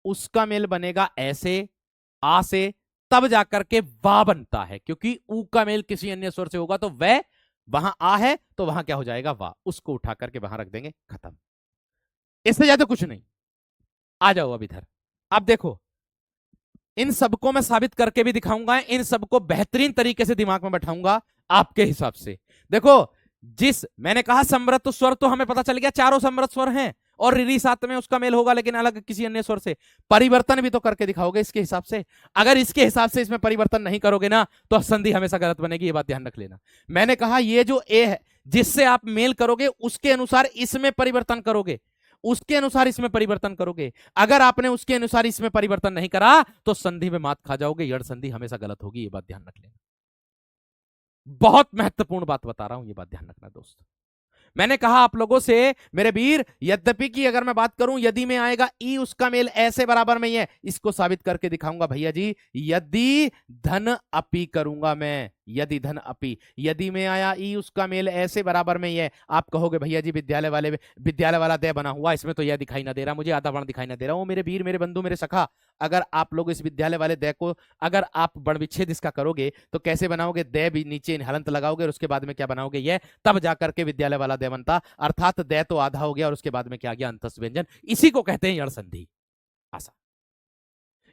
उसका मेल बनेगा ऐसे, आ से, तब जाकर के वा बनता है, क्योंकि ऊ का मेल किसी अन्य स्वर से होगा तो वै, वहां आ है तो वहां क्या हो जाएगा? वा। उसको उठा करके वहां रख देंगे, खत्म। इससे ज्यादा कुछ नहीं। आ जाओ अब इधर। अब देखो, इन सबको मैं साबित करके भी दिखाऊंगा, इन सबको बेहतरीन तरीके से दिमाग में बैठाऊंगा आपके हिसाब से। देखो, जिस मैंने कहा समृत स्वर, तो हमें पता चल गया चारों समृत स्वर हैं, और रिरी साथ में उसका मेल होगा लेकिन अलग किसी अन्य स्वर से। परिवर्तन भी तो करके दिखाओगे इसके हिसाब से। अगर इसके हिसाब से इसमें परिवर्तन नहीं करोगे ना, तो संधि हमेशा गलत बनेगी, ये बात ध्यान रख लेना। मैंने कहा ये जो ए है, जिससे आप मेल करोगे उसके अनुसार इसमें परिवर्तन करोगे, उसके अनुसार इसमें परिवर्तन करोगे। अगर आपने उसके अनुसार इसमें परिवर्तन नहीं करा तो संधि में मात खा जाओगे, यड़ संधि हमेशा गलत होगी, ये बात ध्यान रख लेना। बहुत महत्वपूर्ण बात बता रहा हूं, ये बात ध्यान रखना दोस्त। मैंने कहा आप लोगों से मेरे वीर, यद्यपि की अगर मैं बात करूं, यदि में आएगा ई, उसका मेल ऐसे बराबर में ही है, इसको साबित करके दिखाऊंगा भैया जी। यदि धन अपी करूंगा मैं, यदि धन अपी, यदि में आया ई, उसका मेल ऐसे बराबर में ही है। आप कहोगे भैया जी विद्यालय वाला दे बना हुआ, इसमें तो यह दिखाई ना दे रहा, मुझे आधा वर्ण दिखाई ना दे रहा। वो मेरे वीर, मेरे बंधु, मेरे सखा, अगर आप लोग इस विद्यालय वाले दे को अगर आप बड़ विच्छेद इसका करोगे तो कैसे बनाओगे? दे भी नीचे हलंत लगाओगे और उसके बाद में क्या बनाओगे? ये, तब जाकर के विद्यालय वाला दे बनता। अर्थात दे तो आधा हो गया और उसके बाद में क्या आ गया? अंतस व्यंजन। इसी को कहते हैं यण संधि। आशा,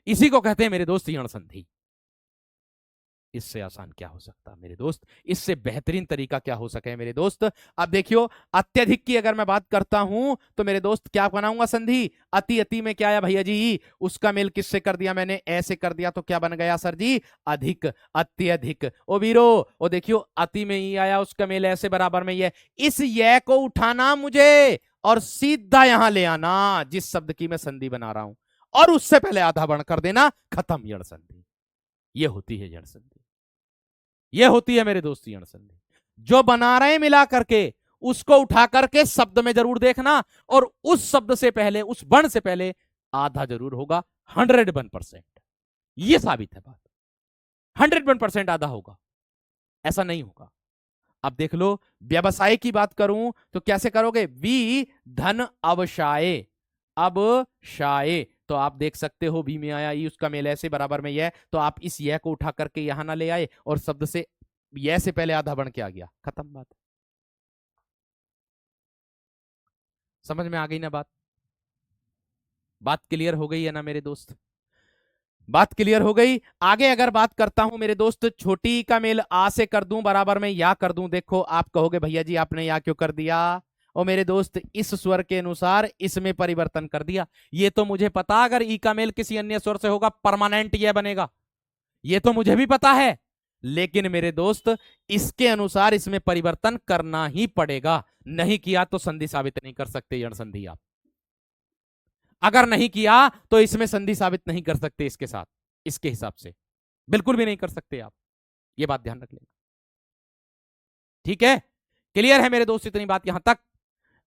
इसी को कहते हैं मेरे दोस्त यण संधि। इससे आसान क्या हो सकता है मेरे दोस्त, इससे बेहतरीन तरीका क्या हो सके मेरे दोस्त। अब देखियो, अत्यधिक की अगर मैं बात करता हूं तो मेरे दोस्त क्या बनाऊंगा संधि, अति अति में क्या आया भैया जी, उसका मेल किससे कर दिया मैंने, ऐसे कर दिया, तो क्या बन गया सर जी, अधिक, अत्यधिक। ओ वीरो, ओ देखियो अति में ही आया, उसका मेल ऐसे बराबर में ही है, इस ये को उठाना मुझे और सीधा यहां ले आना जिस शब्द की मैं संधि बना रहा हूं, और उससे पहले आधा वर्ण कर देना, खत्म यण संधि। ये होती है यण संधि, ये होती है मेरे दोस्त यण संधि। जो बना रहे हैं मिला करके उसको उठा करके शब्द में जरूर देखना, और उस शब्द से पहले, उस वर्ण से पहले आधा जरूर होगा, 101%। ये साबित है बात, 101% आधा होगा, ऐसा नहीं होगा। अब देख लो, व्यवसाय की बात करूं तो कैसे करोगे, वी धन अवशाये, अब शाये, तो आप देख सकते हो बी में आया ई, उसका मेल ऐसे बराबर में यह, तो आप इस यह को उठा करके यहां ना ले आए और शब्द से यह से पहले आधा बन के आ गया, खत्म बात। समझ में आ गई ना बात, बात क्लियर हो गई है ना मेरे दोस्त, बात क्लियर हो गई। आगे अगर बात करता हूं मेरे दोस्त, छोटी का मेल आ से कर दूं बराबर में या कर दूं, देखो आप कहोगे भैया जी आपने या क्यों कर दिया, और मेरे दोस्त इस स्वर के अनुसार इसमें परिवर्तन कर दिया। ये तो मुझे पता, अगर ई का मेल किसी अन्य स्वर से होगा परमानेंट यह बनेगा, ये तो मुझे भी पता है, लेकिन मेरे दोस्त इसके अनुसार इसमें परिवर्तन करना ही पड़ेगा, नहीं किया तो संधि साबित नहीं कर सकते यण संधि आप, अगर नहीं किया तो इसमें संधि साबित नहीं कर सकते, इसके साथ इसके हिसाब से बिल्कुल भी नहीं कर सकते आप, ये बात ध्यान रख लेना, ठीक है। क्लियर है मेरे दोस्त इतनी बात यहां तक,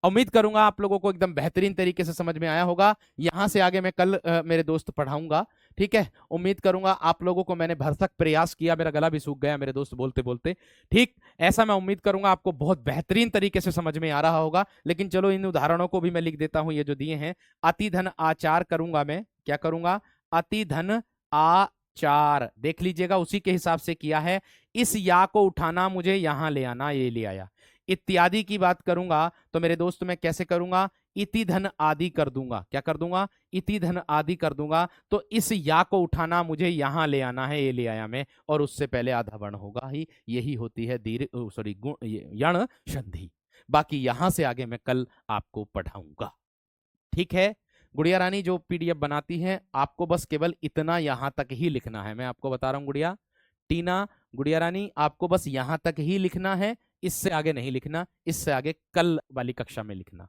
उम्मीद करूंगा आप लोगों को एकदम बेहतरीन तरीके से समझ में आया होगा। यहां से आगे मैं कल मेरे दोस्त पढ़ाऊंगा, ठीक है। उम्मीद करूंगा आप लोगों को मैंने भरसक प्रयास किया, मेरा गला भी सूख गया मेरे दोस्त बोलते बोलते, ठीक, ऐसा मैं उम्मीद करूंगा आपको बहुत बेहतरीन तरीके से समझ में आ रहा होगा। लेकिन चलो इन उदाहरणों को भी मैं लिख देता हूं, ये जो दिए हैं, अति धन आचार करूंगा मैं, क्या करूंगा, अति धन आचार, देख लीजिएगा उसी के हिसाब से किया है, इस या को उठाना मुझे यहां ले आना, ये ले आया। इत्यादि की बात करूंगा तो मेरे दोस्त मैं कैसे करूंगा, इति धन आदि कर दूंगा, क्या कर दूंगा, इति धन आदि कर दूंगा, तो इस या को उठाना मुझे यहां ले आना है, ये ले आया मैं, और उससे पहले आधा वर्ण होगा ही, यही होती है दीर्घ सॉरी यण संधि। बाकी यहां से आगे मैं कल आपको पढ़ाऊंगा, ठीक है। गुड़िया रानी जो पीडीएफ बनाती है, आपको बस केवल इतना यहां तक ही लिखना है, मैं आपको बता रहा हूं गुड़िया टीना, गुड़िया रानी आपको बस यहां तक ही लिखना है, इससे आगे नहीं लिखना, इससे आगे कल वाली कक्षा में लिखना,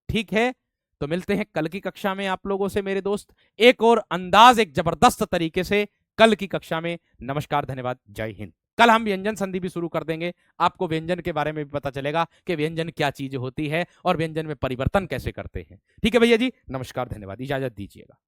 ठीक है। तो मिलते हैं कल की कक्षा में आप लोगों से मेरे दोस्त, एक और अंदाज, एक जबरदस्त तरीके से कल की कक्षा में। नमस्कार, धन्यवाद, जय हिंद। कल हम व्यंजन संधि भी शुरू कर देंगे, आपको व्यंजन के बारे में भी पता चलेगा कि व्यंजन क्या चीज होती है और व्यंजन में परिवर्तन कैसे करते हैं, ठीक है भैया जी, नमस्कार, धन्यवाद, इजाजत दीजिएगा।